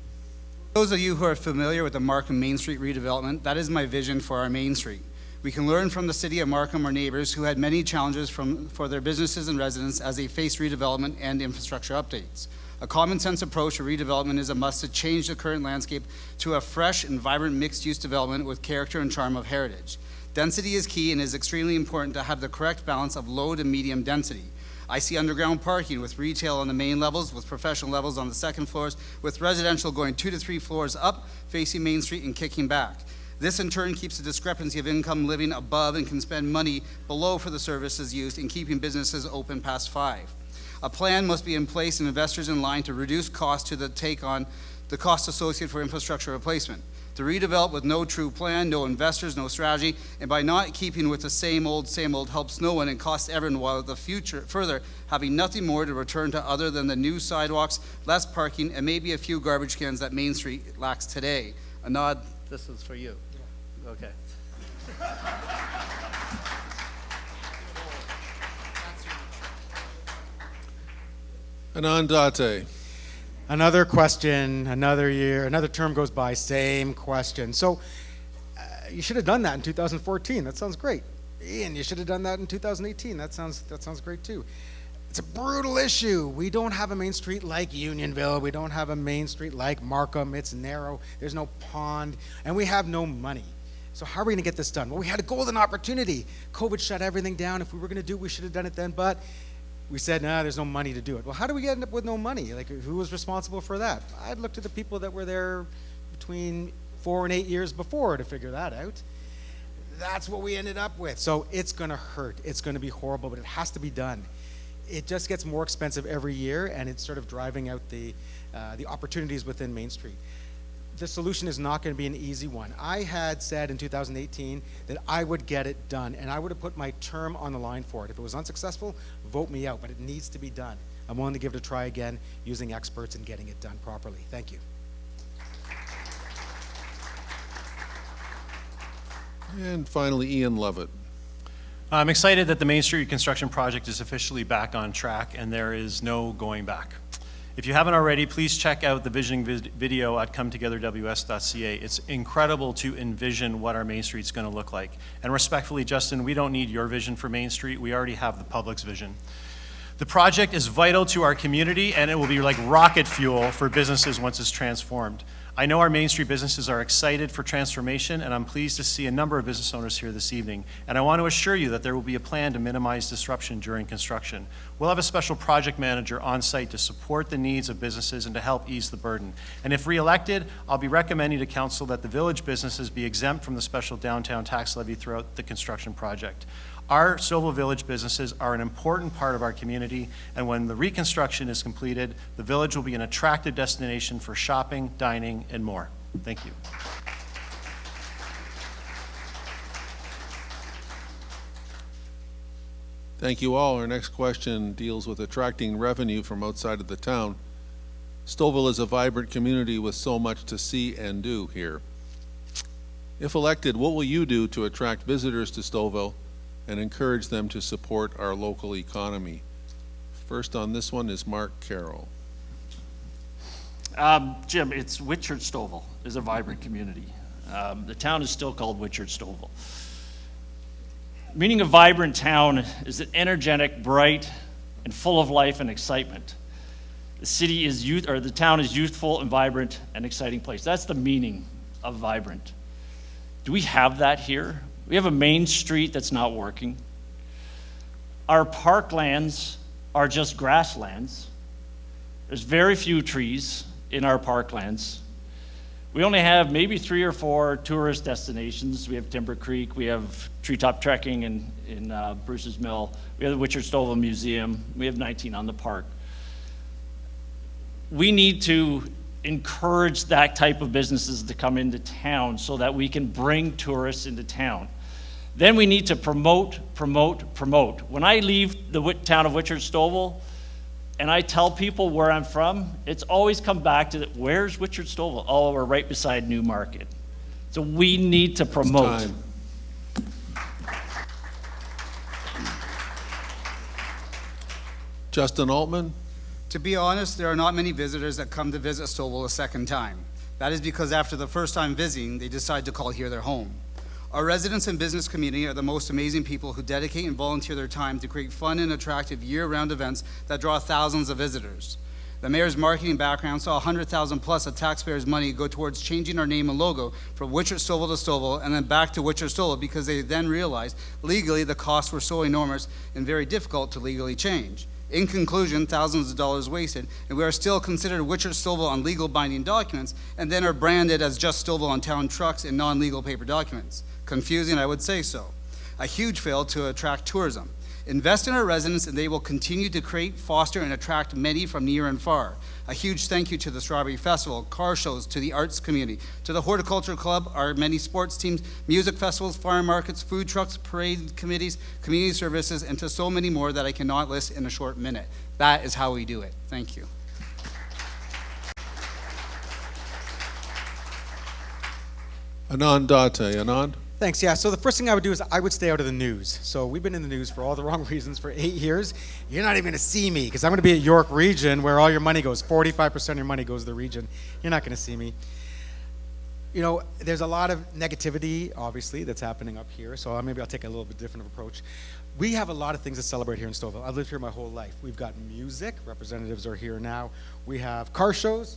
Those of you who are familiar with the Markham Main Street redevelopment, that is my vision for our Main Street. We can learn from the city of Markham, our neighbors, who had many challenges for their businesses and residents as they face redevelopment and infrastructure updates. A common sense approach to redevelopment is a must to change the current landscape to a fresh and vibrant mixed-use development with character and charm of heritage. Density is key and is extremely important to have the correct balance of low to medium density. I see underground parking with retail on the main levels, with professional levels on the second floors, with residential going 2 to 3 floors up, facing Main Street and kicking back. This in turn keeps the discrepancy of income living above and can spend money below for the services used in keeping businesses open past 5. A plan must be in place and investors in line to reduce costs to take on the costs associated for infrastructure replacement. To redevelop with no true plan, no investors, no strategy, and by not keeping with the same old helps no one and costs everyone, while the future further having nothing more to return to other than the new sidewalks, less parking, and maybe a few garbage cans that Main Street lacks today. Anand, this is for you. Yeah. Okay. Anand Date. Another question, another year, another term goes by, same question. So you should have done that in 2014. That sounds great. Ian, you should have done that in 2018. That sounds great too. It's a brutal issue. We don't have a main street like Unionville. We don't have a main street like Markham. It's narrow. There's no pond, and we have no money. So how are we going to get this done? Well, we had a golden opportunity. COVID shut everything down. If we were going to do it, we should have done it then, but we said, nah, there's no money to do it. Well, how do we end up with no money? Like, who was responsible for that? I'd look to the people that were there between 4 and 8 years before to figure that out. That's what we ended up with. So it's going to hurt. It's going to be horrible, but it has to be done. It just gets more expensive every year, and it's sort of driving out the opportunities within Main Street. The solution is not going to be an easy one. I had said in 2018 that I would get it done, and I would have put my term on the line for it. If it was unsuccessful, vote me out, but it needs to be done. I'm willing to give it a try again, using experts and getting it done properly. Thank you. And finally, Ian Lovett. I'm excited that the Main Street reconstruction project is officially back on track, and there is no going back. If you haven't already, please check out the visioning video at cometogetherws.ca. It's incredible to envision what our Main Street's going to look like. And respectfully, Justin, we don't need your vision for Main Street. We already have the public's vision. The project is vital to our community, and it will be like rocket fuel for businesses once it's transformed. I know our Main Street businesses are excited for transformation, and I'm pleased to see a number of business owners here this evening. And I want to assure you that there will be a plan to minimize disruption during construction. We'll have a special project manager on site to support the needs of businesses and to help ease the burden. And if re-elected, I'll be recommending to council that the village businesses be exempt from the special downtown tax levy throughout the construction project. Our Stouffville Village businesses are an important part of our community, and when the reconstruction is completed, the village will be an attractive destination for shopping, dining, and more. Thank you. Thank you all. Our next question deals with attracting revenue from outside of the town. Stouffville is a vibrant community with so much to see and do here. If elected, what will you do to attract visitors to Stouffville and encourage them to support our local economy? First on this one is Mark Carroll. Jim, it's Whitchurch-Stouffville is a vibrant community. The town is still called Whitchurch-Stouffville. Meaning a vibrant town is energetic, bright, and full of life and excitement. The town is youthful and vibrant and exciting place. That's the meaning of vibrant. Do we have that here? We have a main street that's not working. Our parklands are just grasslands. There's very few trees in our parklands. We only have maybe 3 or 4 tourist destinations. We have Timber Creek, we have treetop trekking in Bruce's Mill, we have the Whitchurch-Stouffville Museum, we have 19 on the park. We need to encourage that type of businesses to come into town so that we can bring tourists into town. Then we need to promote. When I leave the town of Whitchurch-Stouffville and I tell people where I'm from, it's always come back to where's Whitchurch-Stouffville? Oh, we're right beside Newmarket. So we need to promote. Time. Justin Altman. To be honest, there are not many visitors that come to visit Stouffville a second time. That is because after the first time visiting, they decide to call here their home. Our residents and business community are the most amazing people who dedicate and volunteer their time to create fun and attractive year-round events that draw thousands of visitors. The mayor's marketing background saw $100,000 plus of taxpayers' money go towards changing our name and logo from Whitchurch-Stouffville to Stouffville and then back to Whitchurch-Stouffville because they then realized legally the costs were so enormous and very difficult to legally change. In conclusion, thousands of dollars wasted, and we are still considered Whitchurch-Stouffville on legal binding documents and then are branded as just Stouffville on town trucks and non-legal paper documents. Confusing, I would say so. A huge fail to attract tourism. Invest in our residents and they will continue to create, foster, and attract many from near and far. A huge thank you to the Strawberry Festival, car shows, to the arts community, to the Horticulture Club, our many sports teams, music festivals, farm markets, food trucks, parade committees, community services, and to so many more that I cannot list in a short minute. That is how we do it. Thank you. Anand Date. Anand. Thanks. Yeah, so the first thing I would do is I would stay out of the news. So we've been in the news for all the wrong reasons for 8 years. You're not even going to see me because I'm going to be at York Region where all your money goes. 45% of your money goes to the region. You're not going to see me. You know, there's a lot of negativity, obviously, that's happening up here. So maybe I'll take a little bit different approach. We have a lot of things to celebrate here in Stouffville. I've lived here my whole life. We've got music. Representatives are here now. We have car shows.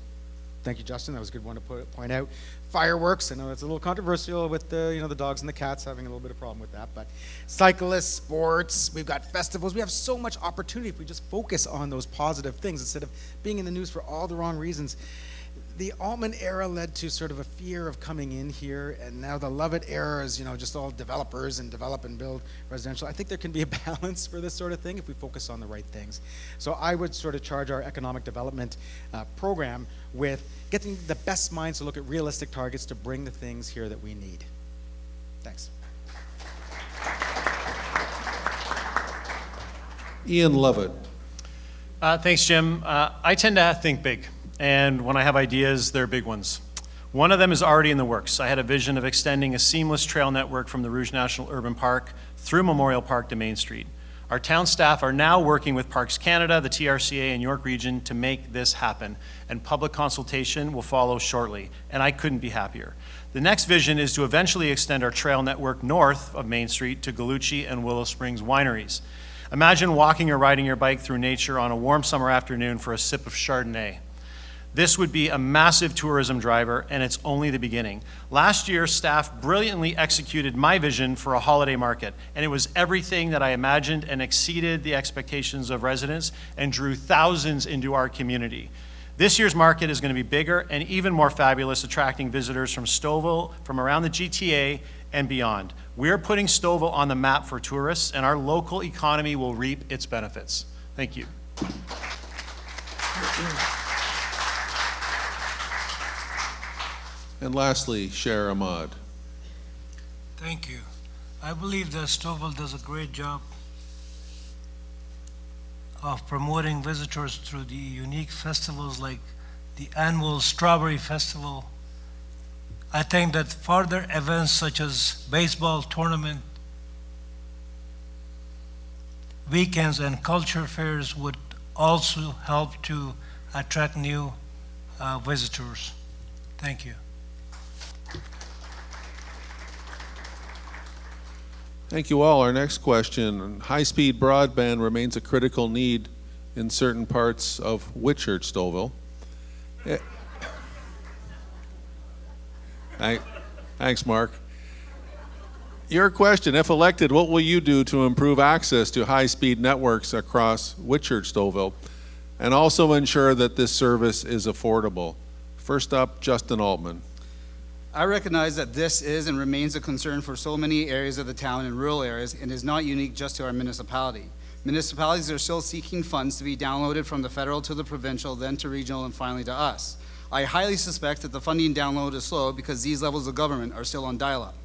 Thank you, Justin. That was a good one to point out. Fireworks. I know it's a little controversial with the dogs and the cats having a little bit of problem with that. But cyclists, sports. We've got festivals. We have so much opportunity if we just focus on those positive things instead of being in the news for all the wrong reasons. The Altman era led to sort of a fear of coming in here, and now the Lovett era is, just all developers and develop and build residential. I think there can be a balance for this sort of thing if we focus on the right things. So I would sort of charge our economic development program with getting the best minds to look at realistic targets to bring the things here that we need. Thanks. Ian Lovett. Thanks, Jim. I tend to think big. And when I have ideas, they're big ones. One of them is already in the works. I had a vision of extending a seamless trail network from the Rouge National Urban Park through Memorial Park to Main Street. Our town staff are now working with Parks Canada, the TRCA, and York Region to make this happen. And public consultation will follow shortly. And I couldn't be happier. The next vision is to eventually extend our trail network north of Main Street to Galucci and Willow Springs wineries. Imagine walking or riding your bike through nature on a warm summer afternoon for a sip of Chardonnay. This would be a massive tourism driver, and it's only the beginning. Last year, staff brilliantly executed my vision for a holiday market, and it was everything that I imagined and exceeded the expectations of residents and drew thousands into our community. This year's market is going to be bigger and even more fabulous, attracting visitors from Stouffville, from around the GTA, and beyond. We're putting Stouffville on the map for tourists, and our local economy will reap its benefits. Thank you. And lastly, Cher Ahmad. Thank you. I believe that Stouffville does a great job of promoting visitors through the unique festivals like the annual Strawberry Festival. I think that further events such as baseball tournament, weekends, and culture fairs would also help to attract new visitors. Thank you. Thank you all. Our next question. High-speed broadband remains a critical need in certain parts of Whitchurch-Stouffville. Thanks, Mark. Your question, if elected, what will you do to improve access to high-speed networks across Whitchurch-Stouffville and also ensure that this service is affordable? First up, Justin Altman. I recognize that this is and remains a concern for so many areas of the town and rural areas and is not unique just to our municipality. Municipalities are still seeking funds to be downloaded from the federal to the provincial, then to regional, and finally to us. I highly suspect that the funding download is slow because these levels of government are still on dial-up.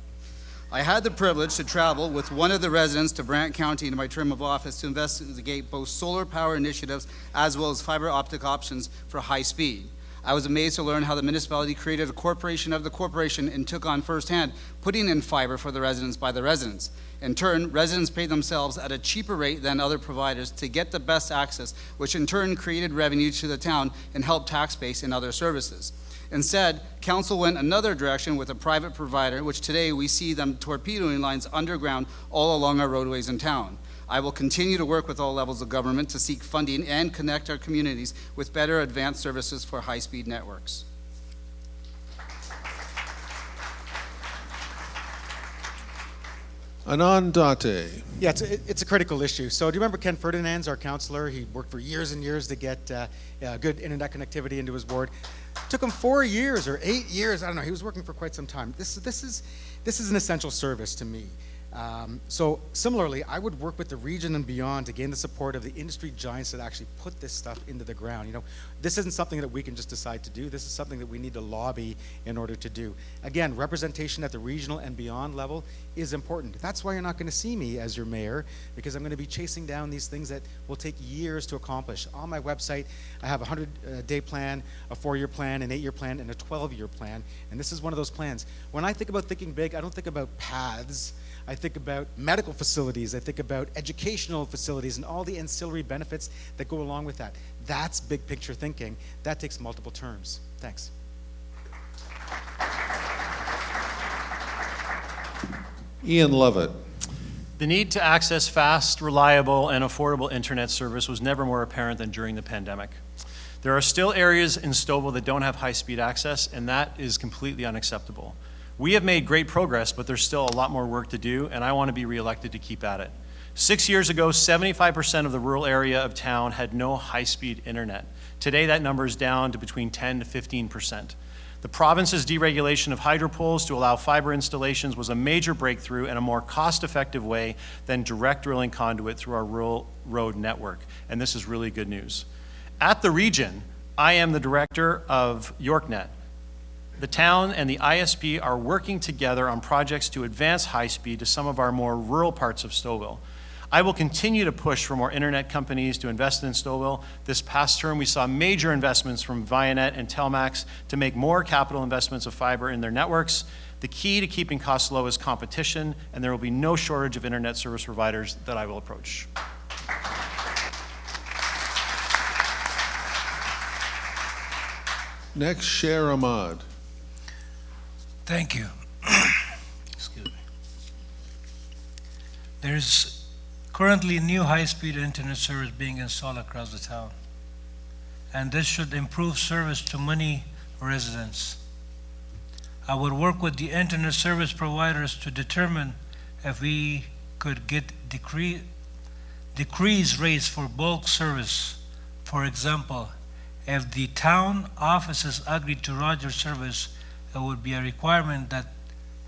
I had the privilege to travel with one of the residents to Brant County in my term of office to investigate both solar power initiatives as well as fiber optic options for high speed. I was amazed to learn how the municipality created a corporation of the corporation and took on firsthand putting in fiber for the residents by the residents. In turn, residents paid themselves at a cheaper rate than other providers to get the best access, which in turn created revenue to the town and helped tax base in other services. Instead, council went another direction with a private provider, which today we see them torpedoing lines underground all along our roadways in town. I will continue to work with all levels of government to seek funding and connect our communities with better advanced services for high-speed networks. Anand Date. Yeah, it's a critical issue. So do you remember Ken Ferdinand's, our councillor? He worked for years and years to get good internet connectivity into his ward. Took him 4 years or 8 years. I don't know. He was working for quite some time. This is an essential service to me. So similarly, I would work with the region and beyond to gain the support of the industry giants that actually put this stuff into the ground. You know, this isn't something that we can just decide to do. This is something that we need to lobby in order to do. Again, representation at the regional and beyond level is important. That's why you're not going to see me as your mayor, because I'm going to be chasing down these things that will take years to accomplish. On my website, I have a 100-day plan, a 4-year plan, an 8-year plan, and a 12-year plan. And this is one of those plans. When I think about thinking big, I don't think about paths. I think about medical facilities, I think about educational facilities and all the ancillary benefits that go along with that. That's big picture thinking. That takes multiple terms. Thanks. Ian Lovett. The need to access fast, reliable, and affordable internet service was never more apparent than during the pandemic. There are still areas in Stouffville that don't have high-speed access, and that is completely unacceptable. We have made great progress, but there's still a lot more work to do, and I want to be reelected to keep at it. 6 years ago, 75% of the rural area of town had no high-speed internet. Today, that number is down to between 10 to 15%. The province's deregulation of hydro poles to allow fiber installations was a major breakthrough and a more cost-effective way than direct drilling conduit through our rural road network, and this is really good news. At the region, I am the director of YorkNet. The town and the ISP are working together on projects to advance high-speed to some of our more rural parts of Stouffville. I will continue to push for more internet companies to invest in Stouffville. This past term, we saw major investments from Vianet and Telmax to make more capital investments of fiber in their networks. The key to keeping costs low is competition, and there will be no shortage of internet service providers that I will approach. Next, Cher Ahmad. Thank you. Excuse me. There's currently new high-speed internet service being installed across the town, and this should improve service to many residents. I would work with the internet service providers to determine if we could get decrease rates for bulk service. For example, if the town offices agreed to Rogers service, it would be a requirement that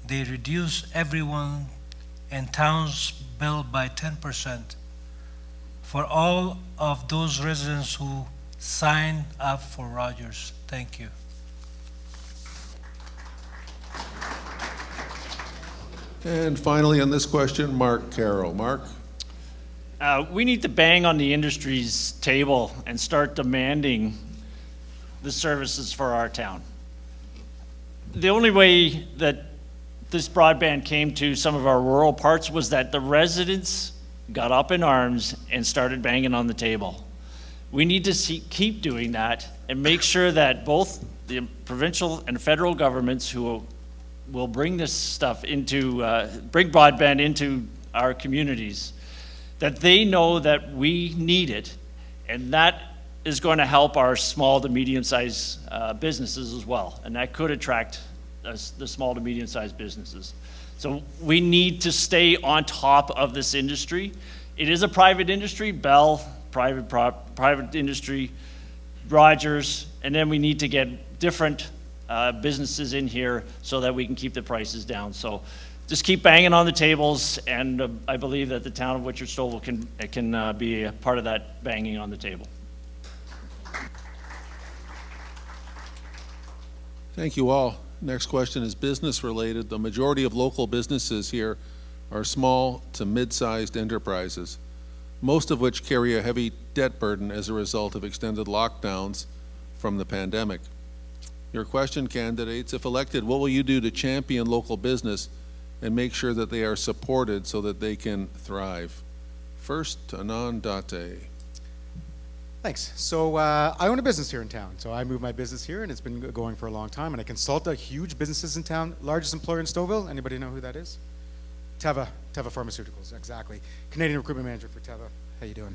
they reduce everyone in town's bill by 10% for all of those residents who sign up for Rogers. Thank you. And finally on this question, Mark Carroll. Mark? We need to bang on the industry's table and start demanding the services for our town. The only way that this broadband came to some of our rural parts was that the residents got up in arms and started banging on the table. We need to keep doing that and make sure that both the provincial and federal governments who will bring this stuff into, bring broadband into our communities, that they know that we need it, and that is going to help our small to medium-sized businesses as well, and that could attract the small to medium-sized businesses. So we need to stay on top of this industry. It is a private industry, Bell, private industry, Rogers, and then we need to get different businesses in here so that we can keep the prices down. So just keep banging on the tables, and I believe that the town of Whitchurch-Stouffville can be a part of that banging on the table. Thank you all. Next question is business related. The majority of local businesses here are small to mid-sized enterprises, most of which carry a heavy debt burden as a result of extended lockdowns from the pandemic. Your question, candidates, if elected, what will you do to champion local business and make sure that they are supported so that they can thrive? First, Anand Date. Thanks. So I own a business here in town. So I moved my business here, and it's been going for a long time. And I consult huge businesses in town. Largest employer in Stouffville. Anybody know who that is? Teva Pharmaceuticals. Exactly. Canadian recruitment manager for Teva. How you doing?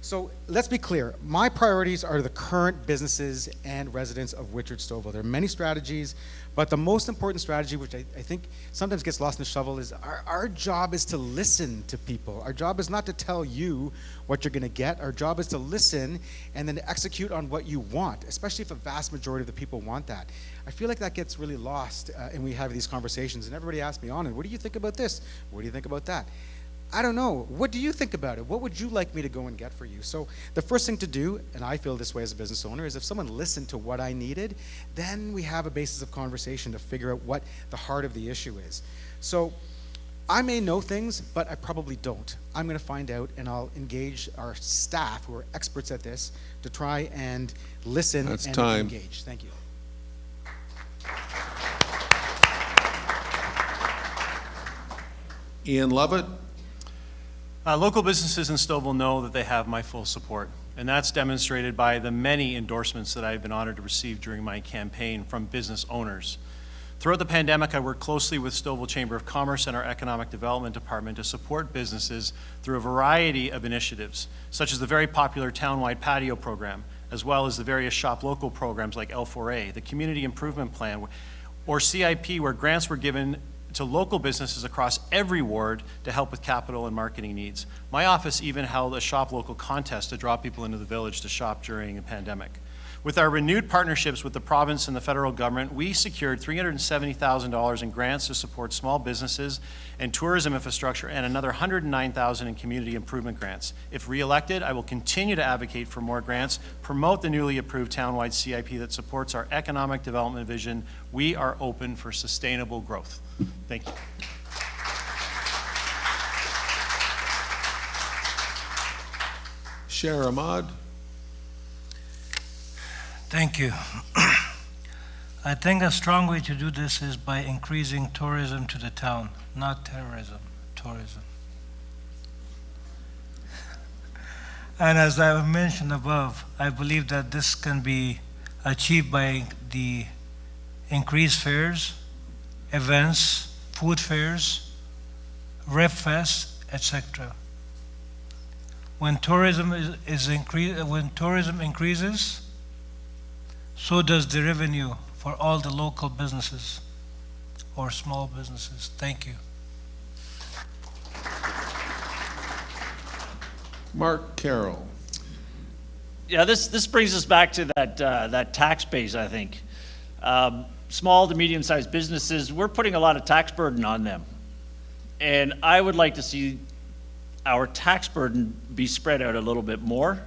So let's be clear. My priorities are the current businesses and residents of Whitchurch-Stouffville. There are many strategies, but the most important strategy, which I think sometimes gets lost in the shovel, is our job is to listen to people. Our job is not to tell you what you're going to get. Our job is to listen and then to execute on what you want, especially if a vast majority of the people want that. I feel like that gets really lost, and we have these conversations, and everybody asks me, Anand, what do you think about this? What do you think about that? I don't know. What do you think about it? What would you like me to go and get for you? So the first thing to do, and I feel this way as a business owner, is if someone listened to what I needed, then we have a basis of conversation to figure out what the heart of the issue is. So I may know things, but I probably don't. I'm going to find out, and I'll engage our staff, who are experts at this, to try and listen That's and time. engage. Thank you. Ian Lovett? Local businesses in Stouffville know that they have my full support, and that's demonstrated by the many endorsements that I've been honored to receive during my campaign from business owners. Throughout the pandemic, I worked closely with Stouffville Chamber of Commerce and our Economic Development Department to support businesses through a variety of initiatives, such as the very popular townwide patio program, as well as the various shop local programs like L4A, the Community Improvement Plan, or CIP, where grants were given to local businesses across every ward to help with capital and marketing needs. My office even held a shop local contest to draw people into the village to shop during the pandemic. With our renewed partnerships with the province and the federal government, we secured $370,000 in grants to support small businesses and tourism infrastructure, and another $109,000 in community improvement grants. If re-elected, I will continue to advocate for more grants, promote the newly approved townwide CIP that supports our economic development vision. We are open for sustainable growth. Thank you. Sher Ahmad? Thank you. I think a strong way to do this is by increasing tourism to the town, not terrorism, tourism. And as I mentioned above, I believe that this can be achieved by the increased fares, events, food fairs, rep fest, etc. When tourism when tourism increases, so does the revenue for all the local businesses or small businesses. Thank you. Mark Carroll? Yeah, this brings us back to that tax base, I think. Small to medium-sized businesses, we're putting a lot of tax burden on them. And I would like to see our tax burden be spread out a little bit more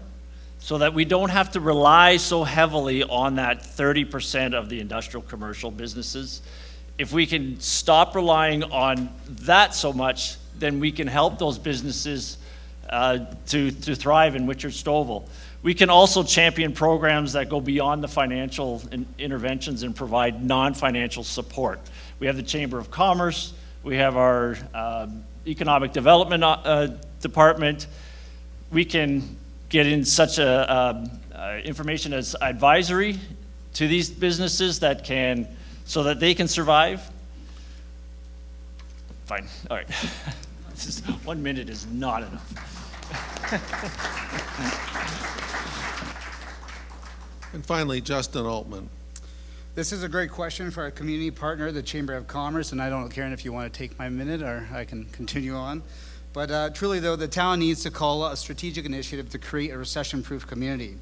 so that we don't have to rely so heavily on that 30% of the industrial commercial businesses. If we can stop relying on that so much, then we can help those businesses to thrive in Whitchurch-Stouffville. We can also champion programs that go beyond the financial interventions and provide non-financial support. We have the Chamber of Commerce, we have our Economic Development Department. We can get in such information as advisory to these businesses so that they can survive. Fine, all right. 1 minute is not enough. And finally, Justin Altman. This is a great question for our community partner, the Chamber of Commerce, and I don't care if you want to take my minute or I can continue on. But truly, though, the town needs to call a strategic initiative to create a recession-proof community.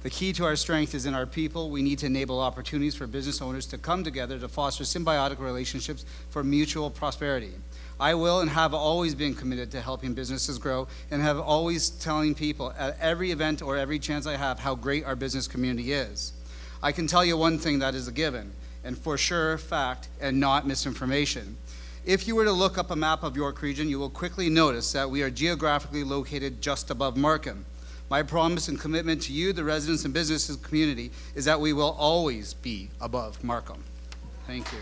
The key to our strength is in our people. We need to enable opportunities for business owners to come together to foster symbiotic relationships for mutual prosperity. I will and have always been committed to helping businesses grow and have always telling people at every event or every chance I have how great our business community is. I can tell you one thing that is a given, and for sure fact and not misinformation. If you were to look up a map of York Region, you will quickly notice that we are geographically located just above Markham. My promise and commitment to you, the residents and businesses community, is that we will always be above Markham. Thank you.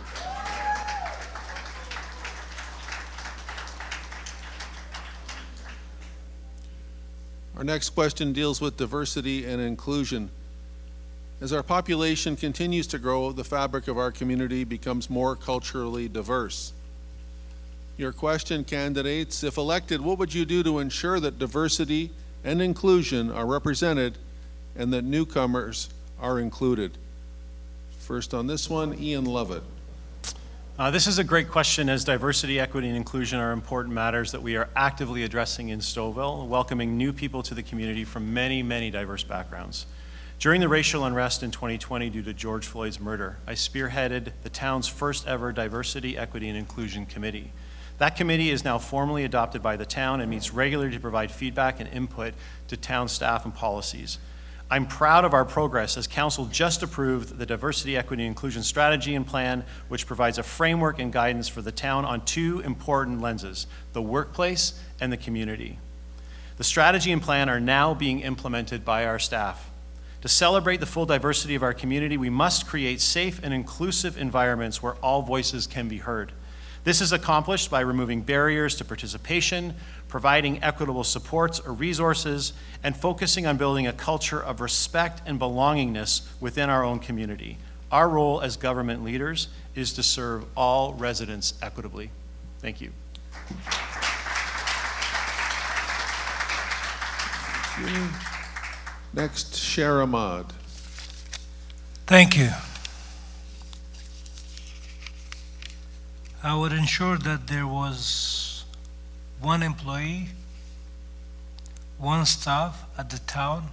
Our next question deals with diversity and inclusion. As our population continues to grow, the fabric of our community becomes more culturally diverse. Your question, candidates, if elected, what would you do to ensure that diversity and inclusion are represented and that newcomers are included? First on this one, Ian Lovett. This is a great question, as diversity, equity, and inclusion are important matters that we are actively addressing in Stouffville, welcoming new people to the community from many, many diverse backgrounds. During the racial unrest in 2020 due to George Floyd's murder, I spearheaded the town's first ever Diversity, Equity, and Inclusion Committee. That committee is now formally adopted by the town and meets regularly to provide feedback and input to town staff and policies. I'm proud of our progress as Council just approved the Diversity, Equity, and Inclusion Strategy and Plan, which provides a framework and guidance for the town on two important lenses, the workplace and the community. The strategy and plan are now being implemented by our staff. To celebrate the full diversity of our community, we must create safe and inclusive environments where all voices can be heard. This is accomplished by removing barriers to participation, providing equitable supports or resources, and focusing on building a culture of respect and belongingness within our own community. Our role as government leaders is to serve all residents equitably. Thank you. Next, Cher Ahmad. Thank you. I would ensure that there was one employee, one staff at the town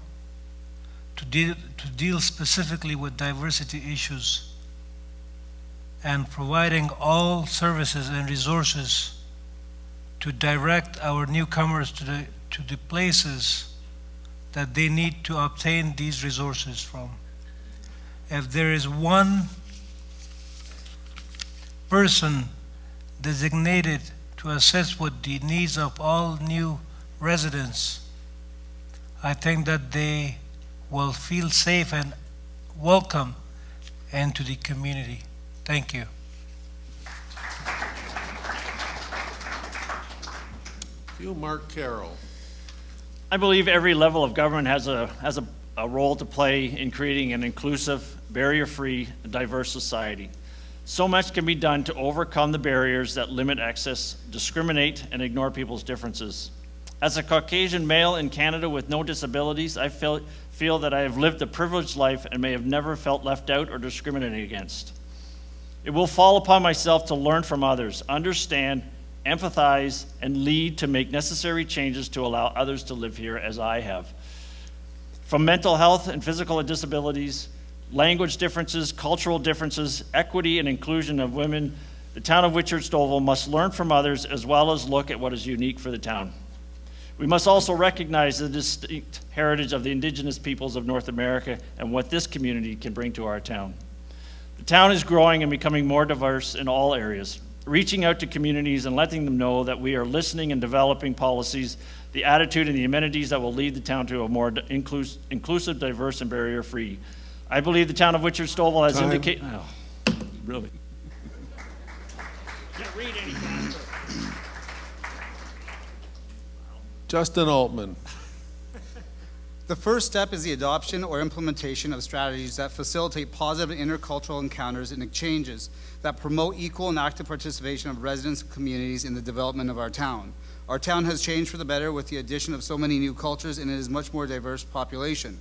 to deal specifically with diversity issues and providing all services and resources to direct our newcomers to the places that they need to obtain these resources from. If there is one person designated to assess what the needs of all new residents, I think that they will feel safe and welcome into the community. Thank you. You, Mark Carroll. I believe every level of government has a role to play in creating an inclusive, barrier-free, diverse society. So much can be done to overcome the barriers that limit access, discriminate, and ignore people's differences. As a Caucasian male in Canada with no disabilities, I feel that I have lived a privileged life and may have never felt left out or discriminated against. It will fall upon myself to learn from others, understand, empathize, and lead to make necessary changes to allow others to live here as I have. From mental health and physical disabilities, language differences, cultural differences, equity and inclusion of women, the town of Whitchurch-Stouffville must learn from others as well as look at what is unique for the town. We must also recognize the distinct heritage of the indigenous peoples of North America and what this community can bring to our town. The town is growing and becoming more diverse in all areas. Reaching out to communities and letting them know that we are listening and developing policies, the attitude and the amenities that will lead the town to a more inclusive, diverse, and barrier-free. I believe the town of Whitchurch-Stouffville has indicated. Oh, really? Can't read any faster. Justin Altman. The first step is the adoption or implementation of strategies that facilitate positive intercultural encounters and exchanges that promote equal and active participation of residents and communities in the development of our town. Our town has changed for the better with the addition of so many new cultures, and it is a much more diverse population.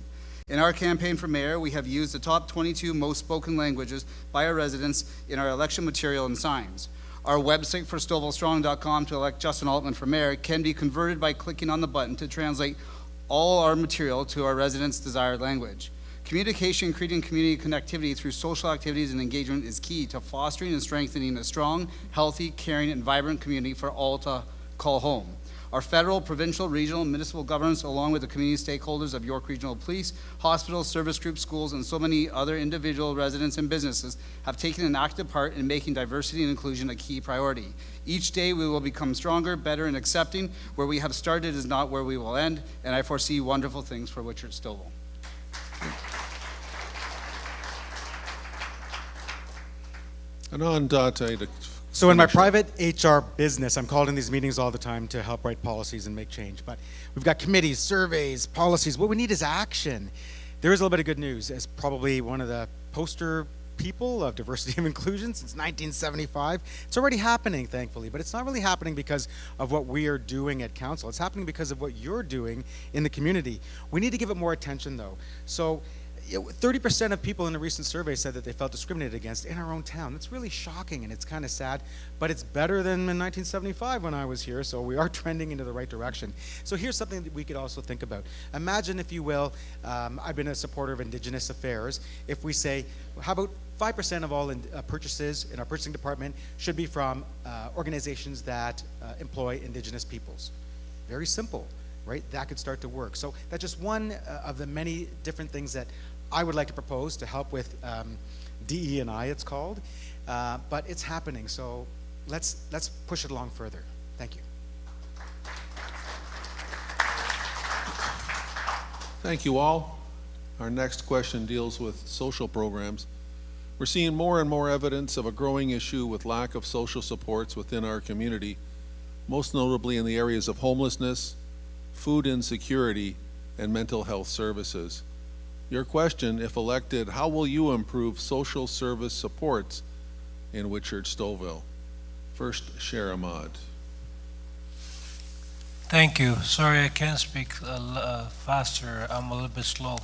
In our campaign for mayor, we have used the top 22 most spoken languages by our residents in our election material and signs. Our website for StouffvilleStrong.com to elect Justin Altman for mayor can be converted by clicking on the button to translate all our material to our residents' desired language. Communication, creating community connectivity through social activities and engagement is key to fostering and strengthening a strong, healthy, caring, and vibrant community for all to call home. Our federal, provincial, regional, and municipal governments, along with the community stakeholders of York Regional Police, hospitals, service groups, schools, and so many other individual residents and businesses, have taken an active part in making diversity and inclusion a key priority. Each day we will become stronger, better, and accepting. Where we have started is not where we will end, and I foresee wonderful things for Whitchurch-Stouffville. Anand Date. So in my private HR business, I'm called in these meetings all the time to help write policies and make change. But we've got committees, surveys, policies. What we need is action. There is a little bit of good news. As probably one of the poster people, of diversity and inclusion since 1975. It's already happening, thankfully, but it's not really happening because of what we are doing at council. It's happening because of what you're doing in the community. We need to give it more attention, though. So 30% of people in a recent survey said that they felt discriminated against in our own town. That's really shocking, and it's kind of sad, but it's better than in 1975 when I was here, so we are trending into the right direction. So here's something that we could also think about. Imagine, if you will, I've been a supporter of Indigenous affairs. If we say, how about 5% of all purchases in our purchasing department should be from organizations that employ Indigenous peoples? Very simple, right? That could start to work. So that's just one of the many different things that I would like to propose to help with DE&I, it's called, but it's happening. So let's push it along further. Thank you. Thank you all. Our next question deals with social programs. We're seeing more and more evidence of a growing issue with lack of social supports within our community, most notably in the areas of homelessness, food insecurity, and mental health services. Your question, if elected, how will you improve social service supports in Whitchurch-Stouffville? First, Cher Ahmad. Thank you. Sorry I can't speak faster. I'm a little bit slow,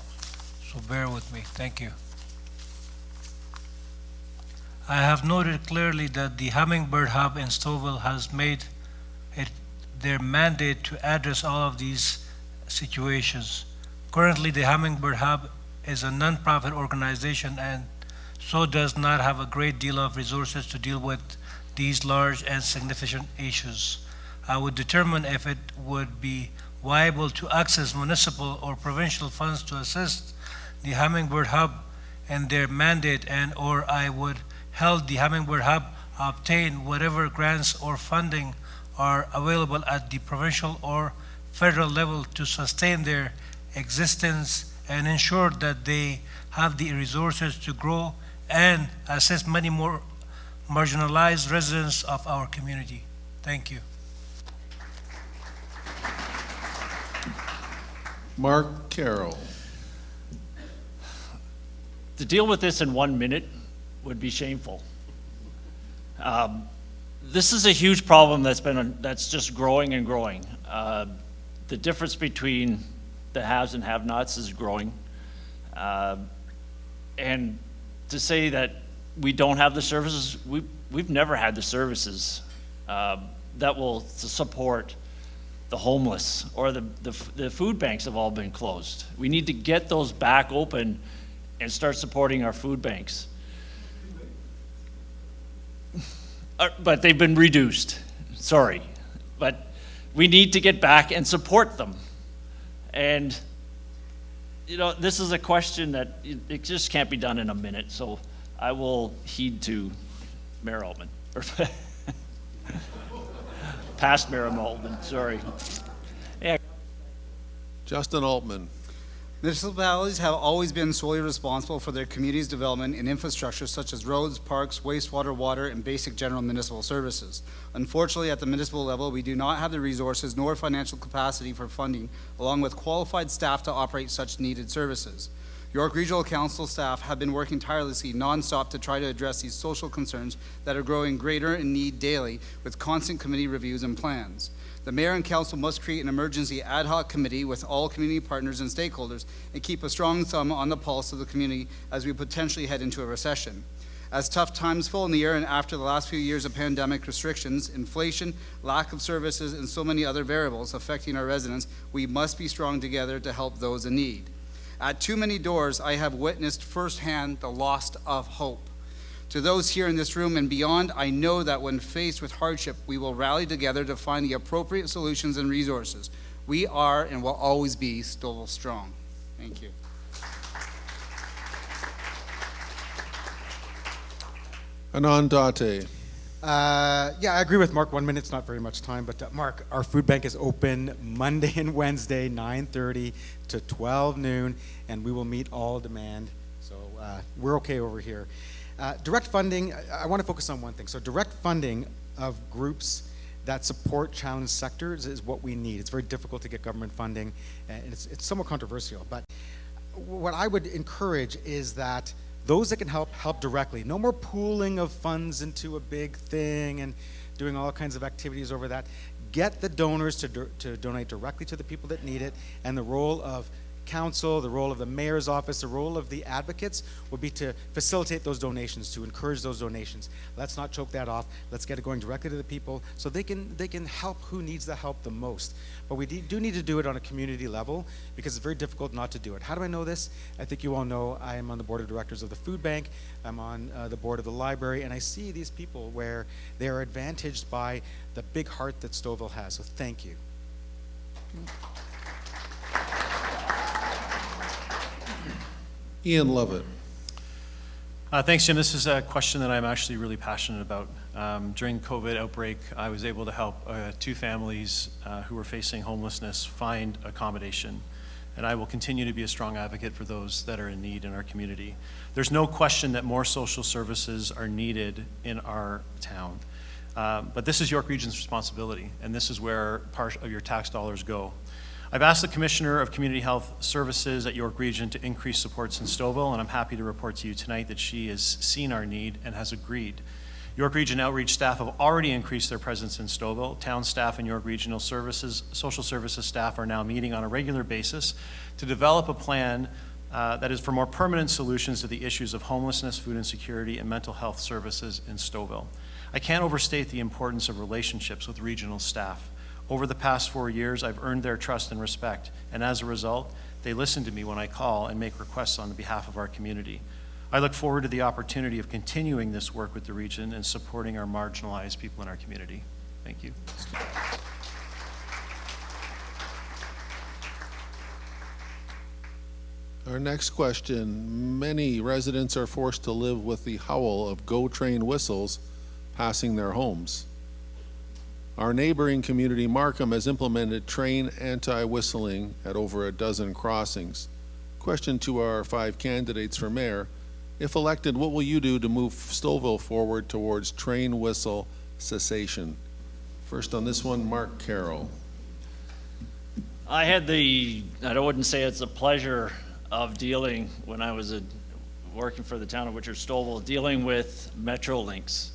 so bear with me. Thank you. I have noted clearly that the Hummingbird Hub in Stouffville has made it their mandate to address all of these situations. Currently, the Hummingbird Hub is a non-profit organization and so does not have a great deal of resources to deal with these large and significant issues. I would determine if it would be viable to access municipal or provincial funds to assist the Hummingbird Hub in their mandate, and or I would help the Hummingbird Hub obtain whatever grants or funding are available at the provincial or federal level to sustain their existence and ensure that they have the resources to grow and assist many more marginalized residents of our community. Thank you. Mark Carroll. To deal with this in 1 minute would be shameful. This is a huge problem that's just growing and growing. The difference between the haves and have-nots is growing. And to say that we don't have the services, we've never had the services that will support the homeless, or the food banks have all been closed. We need to get those back open and start supporting our food banks. But they've been reduced, sorry. But we need to get back and support them. And, you know, this is a question that it just can't be done in a minute, so I will heed to Mayor Altman. Past Mayor Altman, sorry. Yeah. Justin Altman. Municipalities have always been solely responsible for their community's development in infrastructure such as roads, parks, wastewater, water, and basic general municipal services. Unfortunately, at the municipal level, we do not have the resources nor financial capacity for funding, along with qualified staff to operate such needed services. York Regional Council staff have been working tirelessly nonstop to try to address these social concerns that are growing greater in need daily with constant committee reviews and plans. The mayor and council must create an emergency ad hoc committee with all community partners and stakeholders and keep a strong thumb on the pulse of the community as we potentially head into a recession. As tough times fall in the air and after the last few years of pandemic restrictions, inflation, lack of services, and so many other variables affecting our residents, we must be strong together to help those in need. At too many doors, I have witnessed firsthand the loss of hope. To those here in this room and beyond, I know that when faced with hardship, we will rally together to find the appropriate solutions and resources. We are and will always be Stouffville strong. Thank you. Anand Date. Yeah, I agree with Mark. 1 minute's not very much time, but Mark, our food bank is open Monday and Wednesday, 9:30 to 12 noon, and we will meet all demand. So we're okay over here. Direct funding, I want to focus on one thing. So direct funding of groups that support challenged sectors is what we need. It's very difficult to get government funding, and it's somewhat controversial. But what I would encourage is that those that can help directly. No more pooling of funds into a big thing and doing all kinds of activities over that. Get the donors to donate directly to the people that need it, and the role of council, the role of the mayor's office, the role of the advocates would be to facilitate those donations, to encourage those donations. Let's not choke that off. Let's get it going directly to the people so they can help who needs the help the most. But we do need to do it on a community level because it's very difficult not to do it. How do I know this? I think you all know I am on the board of directors of the food bank. I'm on the board of the library, and I see these people where they are advantaged by the big heart that Stouffville has. So thank you. Ian Lovett. Thanks, Jim. This is a question that I'm actually really passionate about. During COVID outbreak, I was able to help 2 families who were facing homelessness find accommodation. And I will continue to be a strong advocate for those that are in need in our community. There's no question that more social services are needed in our town. But this is York Region's responsibility, and this is where part of your tax dollars go. I've asked the Commissioner of Community Health Services at York Region to increase supports in Stouffville, and I'm happy to report to you tonight that she has seen our need and has agreed. York Region outreach staff have already increased their presence in Stouffville. Town staff and York Regional Services, social services staff are now meeting on a regular basis to develop a plan that is for more permanent solutions to the issues of homelessness, food insecurity, and mental health services in Stouffville. I can't overstate the importance of relationships with regional staff. Over the past 4 years, I've earned their trust and respect, and as a result, they listen to me when I call and make requests on behalf of our community. I look forward to the opportunity of continuing this work with the region and supporting our marginalized people in our community. Thank you. Our next question. Many residents are forced to live with the howl of GO train whistles passing their homes. Our neighboring community, Markham, has implemented train anti-whistling at over a dozen crossings. Question to our 5 candidates for mayor. If elected, what will you do to move Stouffville forward towards train whistle cessation? First on this one, Mark Carroll. I had I wouldn't say it's a pleasure of dealing when I was working for the town of Whitchurch-Stouffville, dealing with Metrolinx.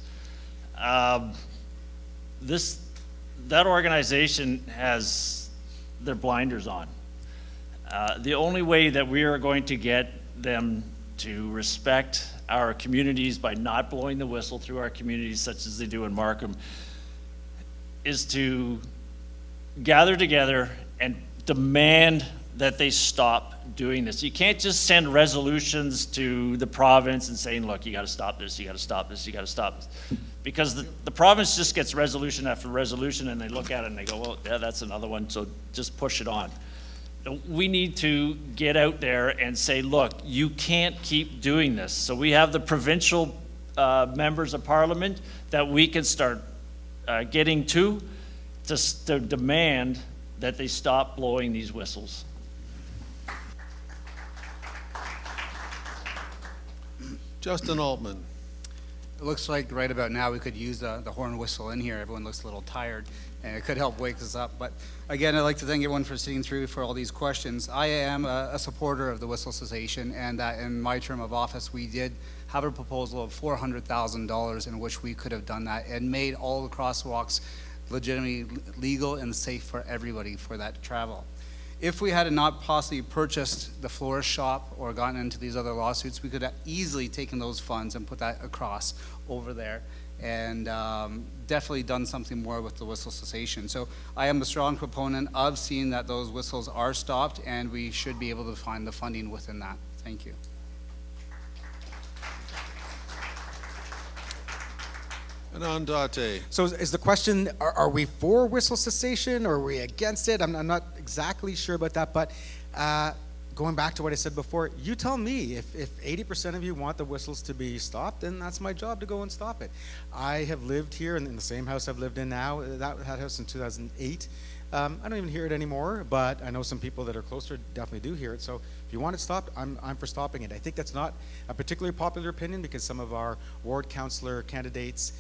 That organization has their blinders on. The only way that we are going to get them to respect our communities by not blowing the whistle through our communities such as they do in Markham is to gather together and demand that they stop doing this. You can't just send resolutions to the province and saying, look, you got to stop this, you got to stop this, you got to stop this. Because the province just gets resolution after resolution, and they look at it and they go, well, yeah, that's another one, so just push it on. We need to get out there and say, look, you can't keep doing this. So we have the provincial members of parliament that we can start getting to demand that they stop blowing these whistles. Justin Altman. It looks like right about now we could use the horn whistle in here. Everyone looks a little tired, and it could help wake us up. But again, I'd like to thank everyone for sitting through for all these questions. I am a supporter of the whistle cessation, and that in my term of office, we did have a proposal of $400,000 in which we could have done that and made all the crosswalks legitimately legal and safe for everybody for that travel. If we had not possibly purchased the florist shop or gotten into these other lawsuits, we could have easily taken those funds and put that across over there and definitely done something more with the whistle cessation. So I am a strong proponent of seeing that those whistles are stopped, and we should be able to find the funding within that. Thank you. Anand Date. So is the question, are we for whistle cessation or are we against it? I'm not exactly sure about that, but going back to what I said before, you tell me. If 80% of you want the whistles to be stopped, then that's my job to go and stop it. I have lived here in the same house I've lived in now, that house in 2008. I don't even hear it anymore, but I know some people that are closer definitely do hear it. So if you want it stopped, I'm for stopping it. I think that's not a particularly popular opinion because some of our ward councillor candidates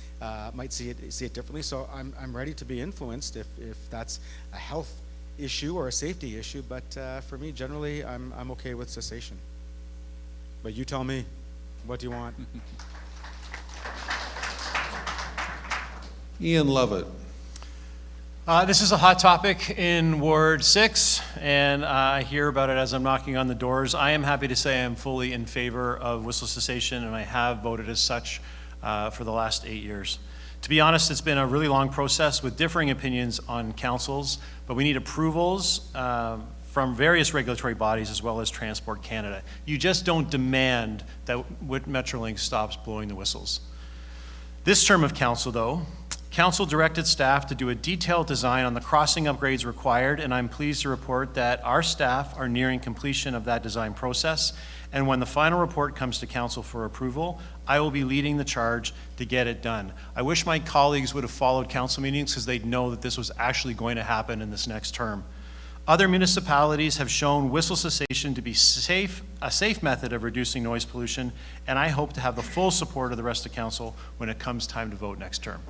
might see it differently. So I'm ready to be influenced if that's a health issue or a safety issue. But for me, generally, I'm okay with cessation. But you tell me. What do you want? Ian Lovett. This is a hot topic in Ward 6, and I hear about it as I'm knocking on the doors. I am happy to say I'm fully in favor of whistle cessation, and I have voted as such for the last 8 years. To be honest, it's been a really long process with differing opinions on councils, but we need approvals from various regulatory bodies as well as Transport Canada. You just don't demand that Metrolink stops blowing the whistles. This term of council, though, Council directed staff to do a detailed design on the crossing upgrades required, and I'm pleased to report that our staff are nearing completion of that design process. And when the final report comes to Council for approval, I will be leading the charge to get it done. I wish my colleagues would have followed Council meetings because they'd know that this was actually going to happen in this next term. Other municipalities have shown whistle cessation to be a safe method of reducing noise pollution, and I hope to have the full support of the rest of Council when it comes time to vote next term.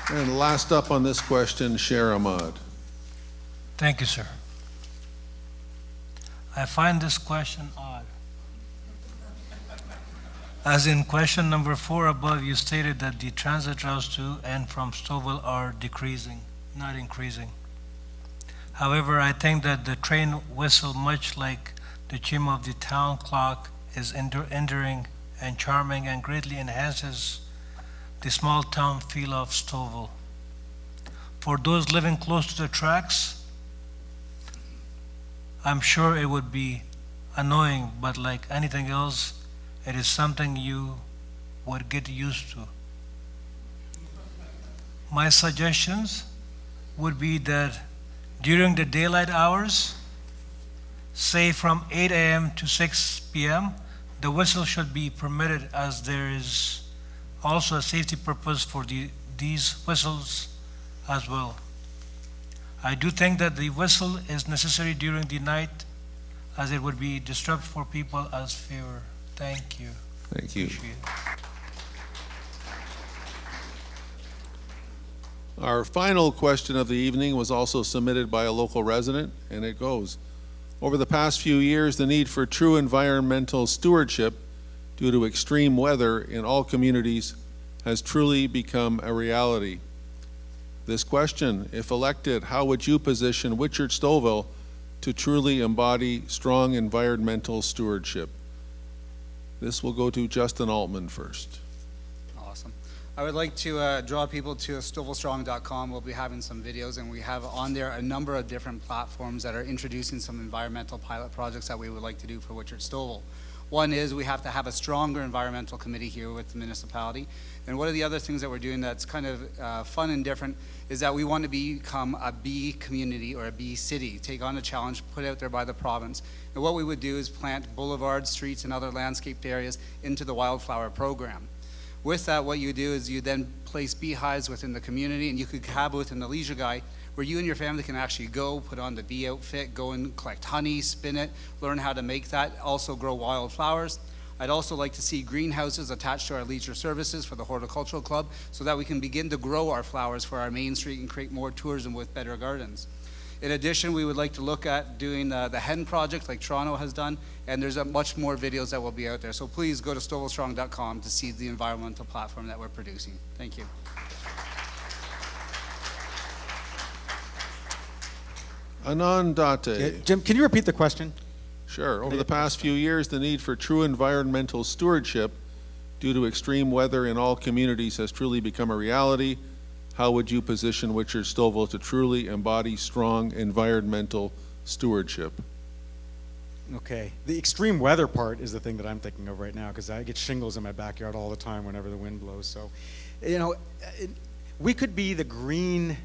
And last up on this question, Sher Ahmad. Thank you, sir. I find this question odd. As in question number 4 above, you stated that the transit routes to and from Stouffville are decreasing, not increasing. However, I think that the train whistle, much like the chime of the town clock, is enduring and charming and greatly enhances the small town feel of Stouffville. For those living close to the tracks, I'm sure it would be annoying, but like anything else, it is something you would get used to. My suggestions would be that during the daylight hours, say from 8 a.m. to 6 p.m., the whistle should be permitted, as there is also a safety purpose for these whistles as well. I do think that the whistle is necessary during the night, as it would be disruptive for people as fewer. Thank you. Thank you. Appreciate it. Our final question of the evening was also submitted by a local resident, and it goes: over the past few years, the need for true environmental stewardship due to extreme weather in all communities has truly become a reality. This question, if elected, how would you position Whitchurch-Stouffville to truly embody strong environmental stewardship? This will go to Justin Altman first. Awesome. I would like to draw people to stouffvillestrong.com. We'll be having some videos, and we have on there a number of different platforms that are introducing some environmental pilot projects that we would like to do for Whitchurch-Stouffville. One is we have to have a stronger environmental committee here with the municipality. And one of the other things that we're doing that's kind of fun and different is that we want to become a bee community or a bee city, take on a challenge put out there by the province. And what we would do is plant boulevards, streets, and other landscaped areas into the wildflower program. With that, what you do is you then place beehives within the community, and you could have within the leisure guide where you and your family can actually go, put on the bee outfit, go and collect honey, spin it, learn how to make that, also grow wildflowers. I'd also like to see greenhouses attached to our leisure services for the horticultural club so that we can begin to grow our flowers for our main street and create more tourism with better gardens. In addition, we would like to look at doing the hen project like Toronto has done, and there's much more videos that will be out there. So please go to stouffvillestrong.com to see the environmental platform that we're producing. Thank you. Anand Date. Jim, can you repeat the question? Sure. Over the past few years, the need for true environmental stewardship due to extreme weather in all communities has truly become a reality. How would you position Whitchurch-Stouffville to truly embody strong environmental stewardship? Okay. The extreme weather part is the thing that I'm thinking of right now, because I get shingles in my backyard all the time whenever the wind blows. So, you know, we could be the green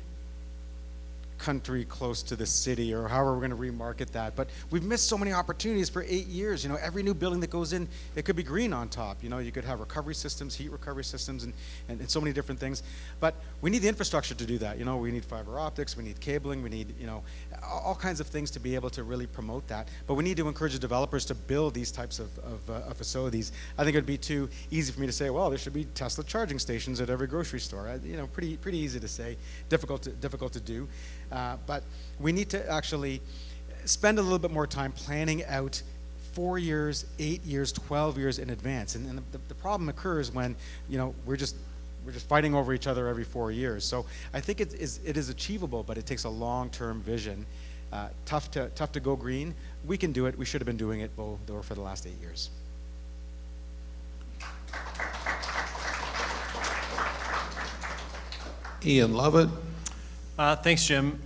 country close to the city, or however we're going to remarket that, but we've missed so many opportunities for 8 years. You know, every new building that goes in, it could be green on top. You know, you could have recovery systems, heat recovery systems, and so many different things. But we need the infrastructure to do that. You know, we need fiber optics, we need cabling, we need, you know, all kinds of things to be able to really promote that. But we need to encourage the developers to build these types of facilities. I think it would be too easy for me to say, well, there should be Tesla charging stations at every grocery store. You know, pretty easy to say, difficult to do. But we need to actually spend a little bit more time planning out 4 years, 8 years, 12 years in advance. And the problem occurs when, we're just fighting over each other every 4 years. So I think it is achievable, but it takes a long-term vision. Tough to go green. We can do it. We should have been doing it though for the last 8 years. Ian Lovett. Thanks, Jim.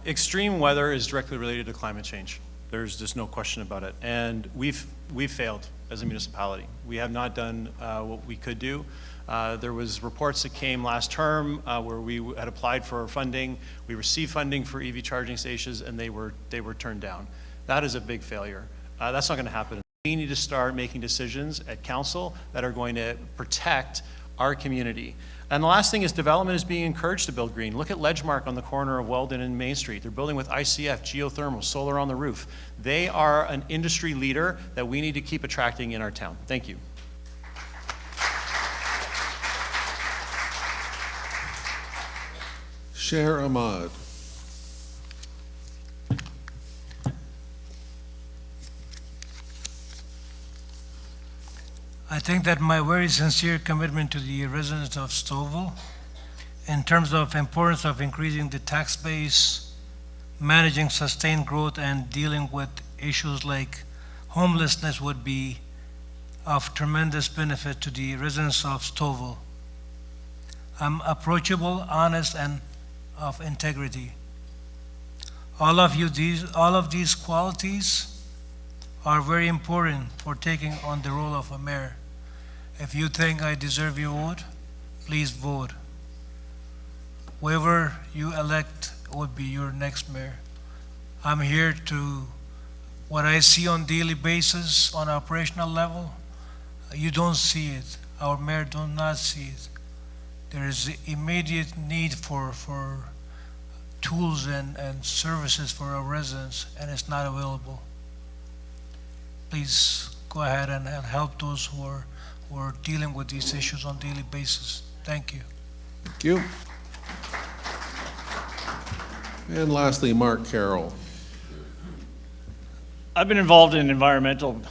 Extreme weather is directly related to climate change. There's just no question about it. And we've failed as a municipality. We have not done what we could do. There was reports that came last term where we had applied for funding. We received funding for EV charging stations, and they were turned down. That is a big failure. That's not going to happen. We need to start making decisions at council that are going to protect our community. And the last thing is development is being encouraged to build green. Look at Ledgemark on the corner of Weldon and Main Street. They're building with ICF, geothermal, solar on the roof. They are an industry leader that we need to keep attracting in our town. Thank you. Cher Ahmad. I think that my very sincere commitment to the residents of Stouffville, in terms of importance of increasing the tax base, managing sustained growth, and dealing with issues like homelessness would be of tremendous benefit to the residents of Stouffville. I'm approachable, honest, and of integrity. All of these qualities are very important for taking on the role of a mayor. If you think I deserve your vote, please vote. Whoever you elect would be your next mayor. I'm here to, what I see on daily basis on operational level, you don't see it. Our mayor does not see it. There is immediate need for tools and services for our residents, and it's not available. Please go ahead and help those who are dealing with these issues on a daily basis. Thank you. Thank you. And lastly, Mark Carroll. I've been involved in environmental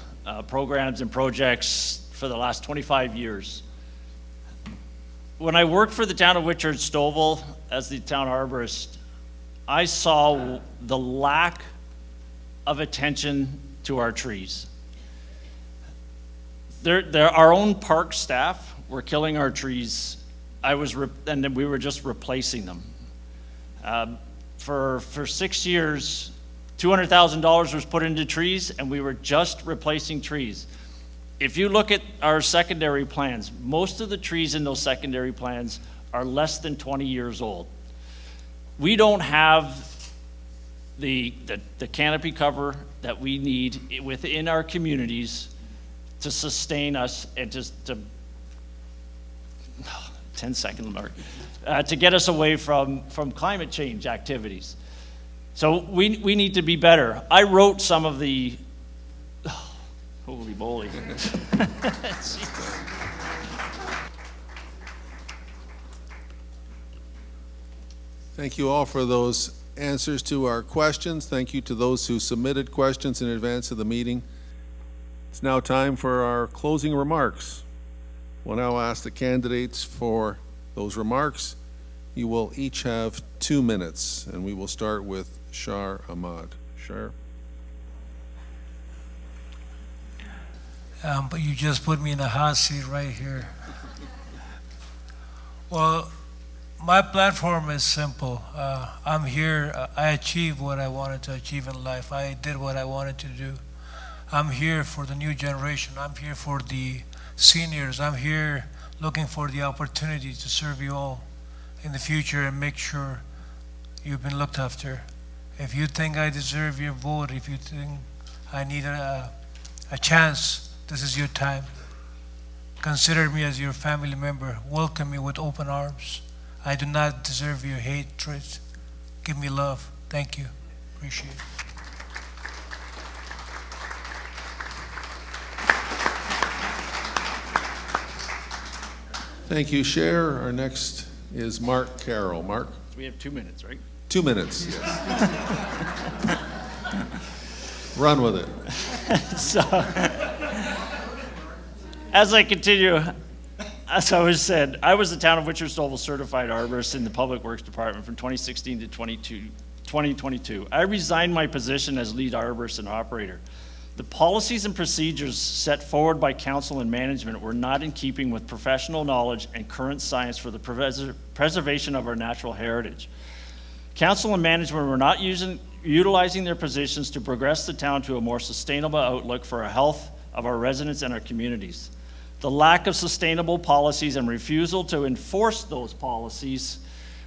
programs and projects for the last 25 years. When I worked for the town of Whitchurch-Stouffville as the town arborist, I saw the lack of attention to our trees. Our own park staff were killing our trees. And then we were just replacing them. For 6 years, $200,000 was put into trees, and we were just replacing trees. If you look at our secondary plans, most of the trees in those secondary plans are less than 20 years old. We don't have the canopy cover that we need within our communities to sustain us and to 10-second mark, to get us away from climate change activities. So we need to be better. I wrote some of the, holy moly. Thank you all for those answers to our questions. Thank you to those who submitted questions in advance of the meeting. It's now time for our closing remarks. We'll now ask the candidates for those remarks. You will each have 2 minutes, and we will start with Cher Ahmad. Cher. But you just put me in a hot seat right here. Well, my platform is simple. I'm here, I achieved what I wanted to achieve in life. I did what I wanted to do. I'm here for the new generation. I'm here for the seniors. I'm here looking for the opportunity to serve you all in the future and make sure you've been looked after. If you think I deserve your vote, if you think I need a chance, this is your time. Consider me as your family member. Welcome me with open arms. I do not deserve your hatred. Give me love. Thank you. Appreciate it. Thank you, Cher. Our next is Mark Carroll. Mark? We have 2 minutes, right? 2 minutes, yes. Run with it. So, as I continue, as I was said, I was the town of Whitchurch-Stouffville certified arborist in the Public Works Department from 2016 to 2022. I resigned my position as lead arborist and operator. The policies and procedures set forward by council and management were not in keeping with professional knowledge and current science for the preservation of our natural heritage. Council and management were not utilizing their positions to progress the town to a more sustainable outlook for the health of our residents and our communities. The lack of sustainable policies and refusal to enforce those policies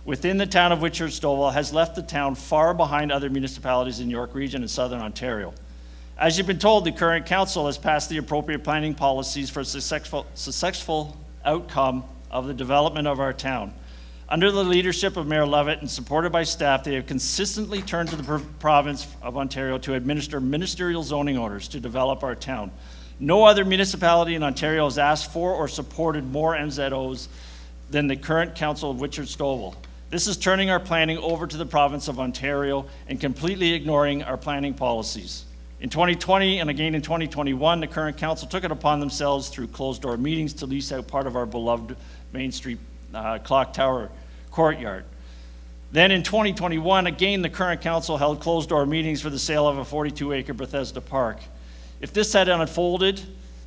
within the town of Whitchurch-Stouffville has left the town far behind other municipalities in York Region and Southern Ontario. As you've been told, the current council has passed the appropriate planning policies for a successful outcome of the development of our town. Under the leadership of Mayor Levitt and supported by staff, they have consistently turned to the province of Ontario to administer ministerial zoning orders to develop our town. No other municipality in Ontario has asked for or supported more MZOs than the current council of Whitchurch-Stouffville. This is turning our planning over to the province of Ontario and completely ignoring our planning policies. In 2020 and again in 2021, the current council took it upon themselves through closed-door meetings to lease out part of our beloved Main Street Clock Tower courtyard. Then in 2021, again, the current council held closed-door meetings for the sale of a 42-acre Bethesda Park. If this had unfolded,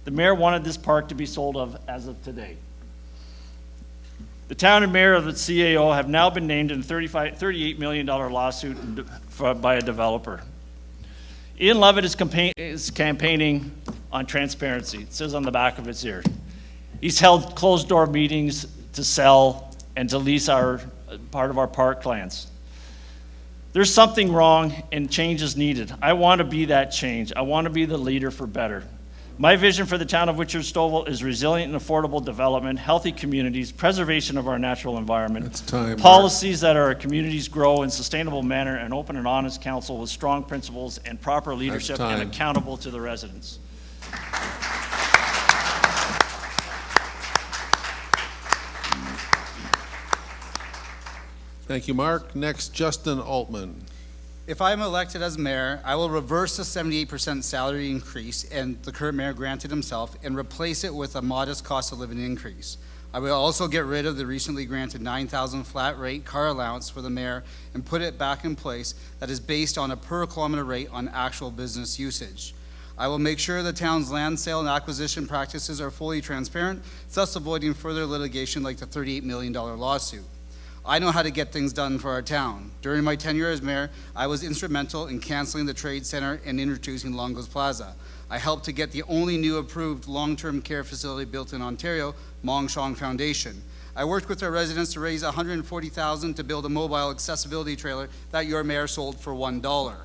the mayor wanted this park to be sold as of today. The town and mayor of the CAO have now been named in a $38 million lawsuit by a developer. Ian Levitt is campaigning on transparency. It says on the back of its ear. He's held closed-door meetings to sell and to lease our part of our parklands. There's something wrong and change is needed. I want to be that change. I want to be the leader for better. My vision for the town of Whitchurch-Stouffville is resilient and affordable development, healthy communities, preservation of our natural environment, It's time, policies that our communities grow in a sustainable manner, and open and honest council with strong principles and proper leadership and time. accountable to the residents. Thank you, Mark. Next, Justin Altman. If I am elected as mayor, I will reverse the 78% salary increase and the current mayor granted himself and replace it with a modest cost of living increase. I will also get rid of the recently granted $9,000 flat rate car allowance for the mayor and put it back in place that is based on a per kilometer rate on actual business usage. I will make sure the town's land sale and acquisition practices are fully transparent, thus avoiding further litigation like the $38 million lawsuit. I know how to get things done for our town. During my tenure as mayor, I was instrumental in canceling the Trade Center and introducing Longo's Plaza. I helped to get the only new approved long-term care facility built in Ontario, Mong Shong Foundation. I worked with our residents to raise $140,000 to build a mobile accessibility trailer that your mayor sold for $1.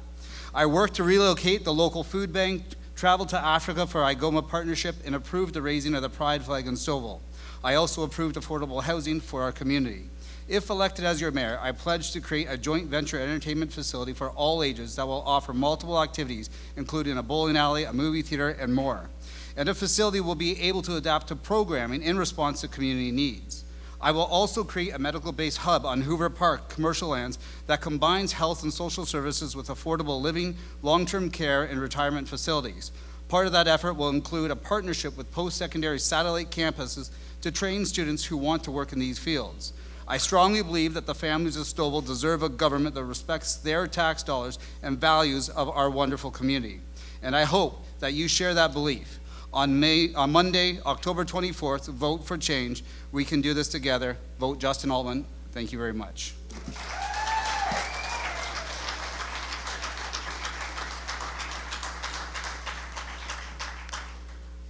I worked to relocate the local food bank, traveled to Africa for IGOMA partnership, and approved the raising of the Pride flag in Stouffville. I also approved affordable housing for our community. If elected as your mayor, I pledge to create a joint venture entertainment facility for all ages that will offer multiple activities, including a bowling alley, a movie theater, and more. And the facility will be able to adapt to programming in response to community needs. I will also create a medical-based hub on Hoover Park commercial lands that combines health and social services with affordable living, long-term care, and retirement facilities. Part of that effort will include a partnership with post-secondary satellite campuses to train students who want to work in these fields. I strongly believe that the families of Stouffville deserve a government that respects their tax dollars and values of our wonderful community. And I hope that you share that belief. On Monday, October 24th, vote for change. We can do this together. Vote Justin Altman. Thank you very much.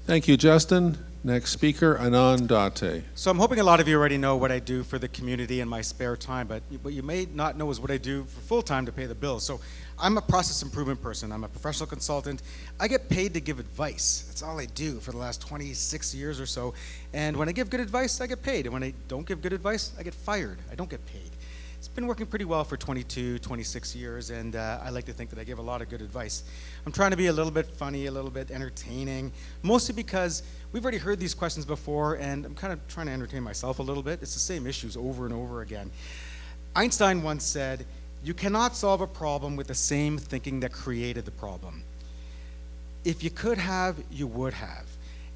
Thank you, Justin. Next speaker, Anand Date. So I'm hoping a lot of you already know what I do for the community in my spare time, but what you may not know is what I do for full time to pay the bills. So I'm a process improvement person. I'm a professional consultant. I get paid to give advice. That's all I do for the last 26 years or so. And when I give good advice, I get paid. And when I don't give good advice, I get fired. I don't get paid. It's been working pretty well for 22, 26 years, and I like to think that I give a lot of good advice. I'm trying to be a little bit funny, a little bit entertaining, mostly because we've already heard these questions before, and I'm kind of trying to entertain myself a little bit. It's the same issues over and over again. Einstein once said, You cannot solve a problem with the same thinking that created the problem. If you could have, you would have.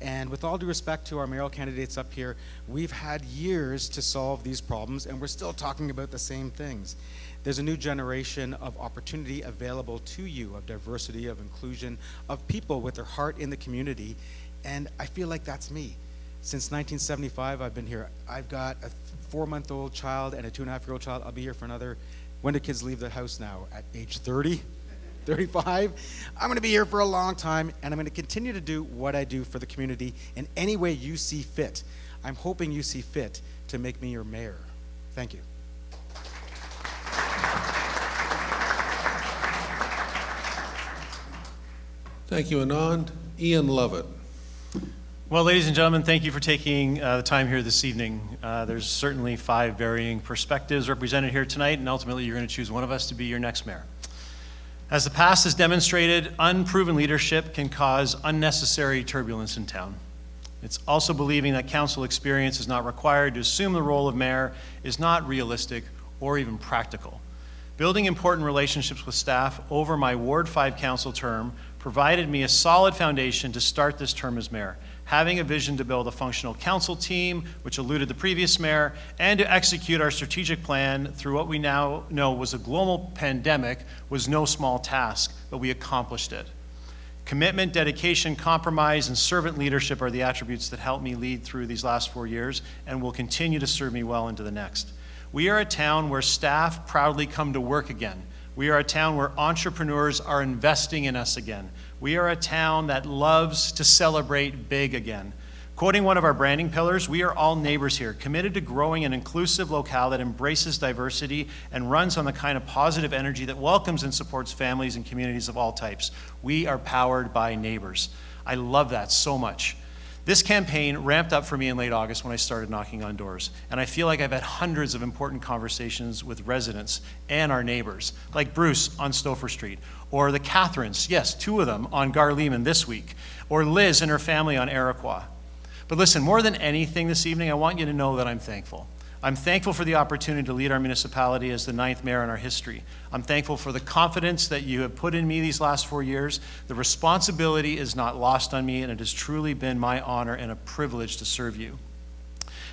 And with all due respect to our mayoral candidates up here, we've had years to solve these problems, and we're still talking about the same things. There's a new generation of opportunity available to you, of diversity, of inclusion, of people with their heart in the community, and I feel like that's me. Since 1975, I've been here. I've got a 4-month-old child and a 2.5-year-old child. I'll be here for another, when do kids leave the house now? At age 30? 35? I'm gonna be here for a long time, and I'm gonna continue to do what I do for the community in any way you see fit. I'm hoping you see fit to make me your mayor. Thank you. Thank you, Anand. Ian Lovett. Well, ladies and gentlemen, thank you for taking the time here this evening. There's certainly 5 varying perspectives represented here tonight, and ultimately you're going to choose one of us to be your next mayor. As the past has demonstrated, unproven leadership can cause unnecessary turbulence in town. It's also believing that council experience is not required to assume the role of mayor is not realistic or even practical. Building important relationships with staff over my Ward 5 council term provided me a solid foundation to start this term as mayor, having a vision to build a functional council team, which eluded the previous mayor, and to execute our strategic plan through what we now know was a global pandemic was no small task, but we accomplished it. Commitment, dedication, compromise, and servant leadership are the attributes that helped me lead through these last 4 years and will continue to serve me well into the next. We are a town where staff proudly come to work again. We are a town where entrepreneurs are investing in us again. We are a town that loves to celebrate big again. Quoting one of our branding pillars, we are all neighbors here, committed to growing an inclusive locale that embraces diversity and runs on the kind of positive energy that welcomes and supports families and communities of all types. We are powered by neighbors. I love that so much. This campaign ramped up for me in late August when I started knocking on doors, and I feel like I've had hundreds of important conversations with residents and our neighbors, like Bruce on Stouffer Street, or the Catherines, yes, 2 of them on Gar-Lehman this week, or Liz and her family on Iroquois. But listen, more than anything this evening, I want you to know that I'm thankful. I'm thankful for the opportunity to lead our municipality as the 9th mayor in our history. I'm thankful for the confidence that you have put in me these last 4 years. The responsibility is not lost on me, and it has truly been my honor and a privilege to serve you.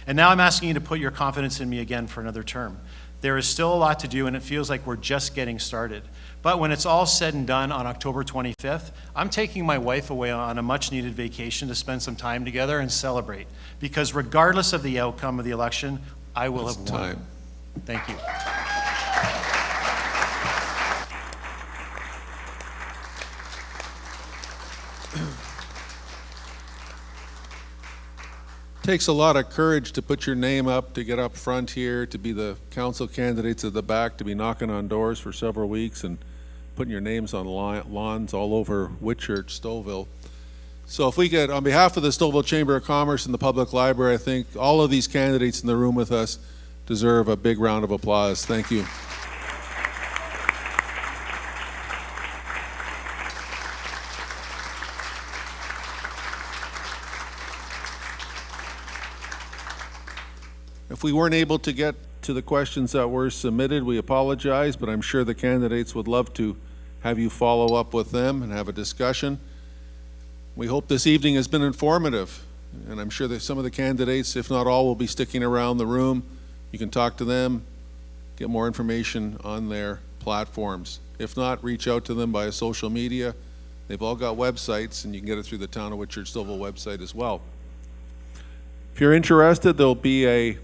And now I'm asking you to put your confidence in me again for another term. There is still a lot to do, and it feels like we're just getting started. But when it's all said and done on October 25th, I'm taking my wife away on a much-needed vacation to spend some time together and celebrate. Because regardless of the outcome of the election, I will have won. Time. Thank you. Takes a lot of courage to put your name up, to get up front here, to be the council candidates at the back, to be knocking on doors for several weeks and putting your names on lawns all over Whitchurch-Stouffville. So if we could, on behalf of the Stouffville Chamber of Commerce and the Public Library, I think all of these candidates in the room with us deserve a big round of applause. Thank you. If we weren't able to get to the questions that were submitted, we apologize, but I'm sure the candidates would love to have you follow up with them and have a discussion. We hope this evening has been informative, and I'm sure that some of the candidates, if not all, will be sticking around the room. You can talk to them, get more information on their platforms. If not, reach out to them via social media. They've all got websites, and you can get it through the Town of Whitchurch-Stouffville website as well. If you're interested, there'll be a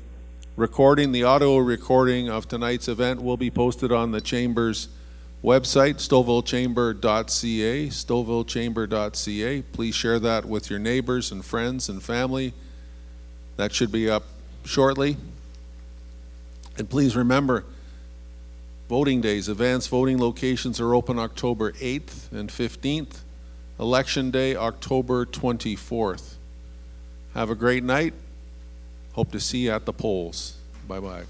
recording. The audio recording of tonight's event will be posted on the Chamber's website, stouffvillechamber.ca, stouffvillechamber.ca. Please share that with your neighbors and friends and family. That should be up shortly. And please remember, voting days, advanced voting locations are open October 8th and 15th. Election Day, October 24th. Have a great night. Hope to see you at the polls. Bye-bye.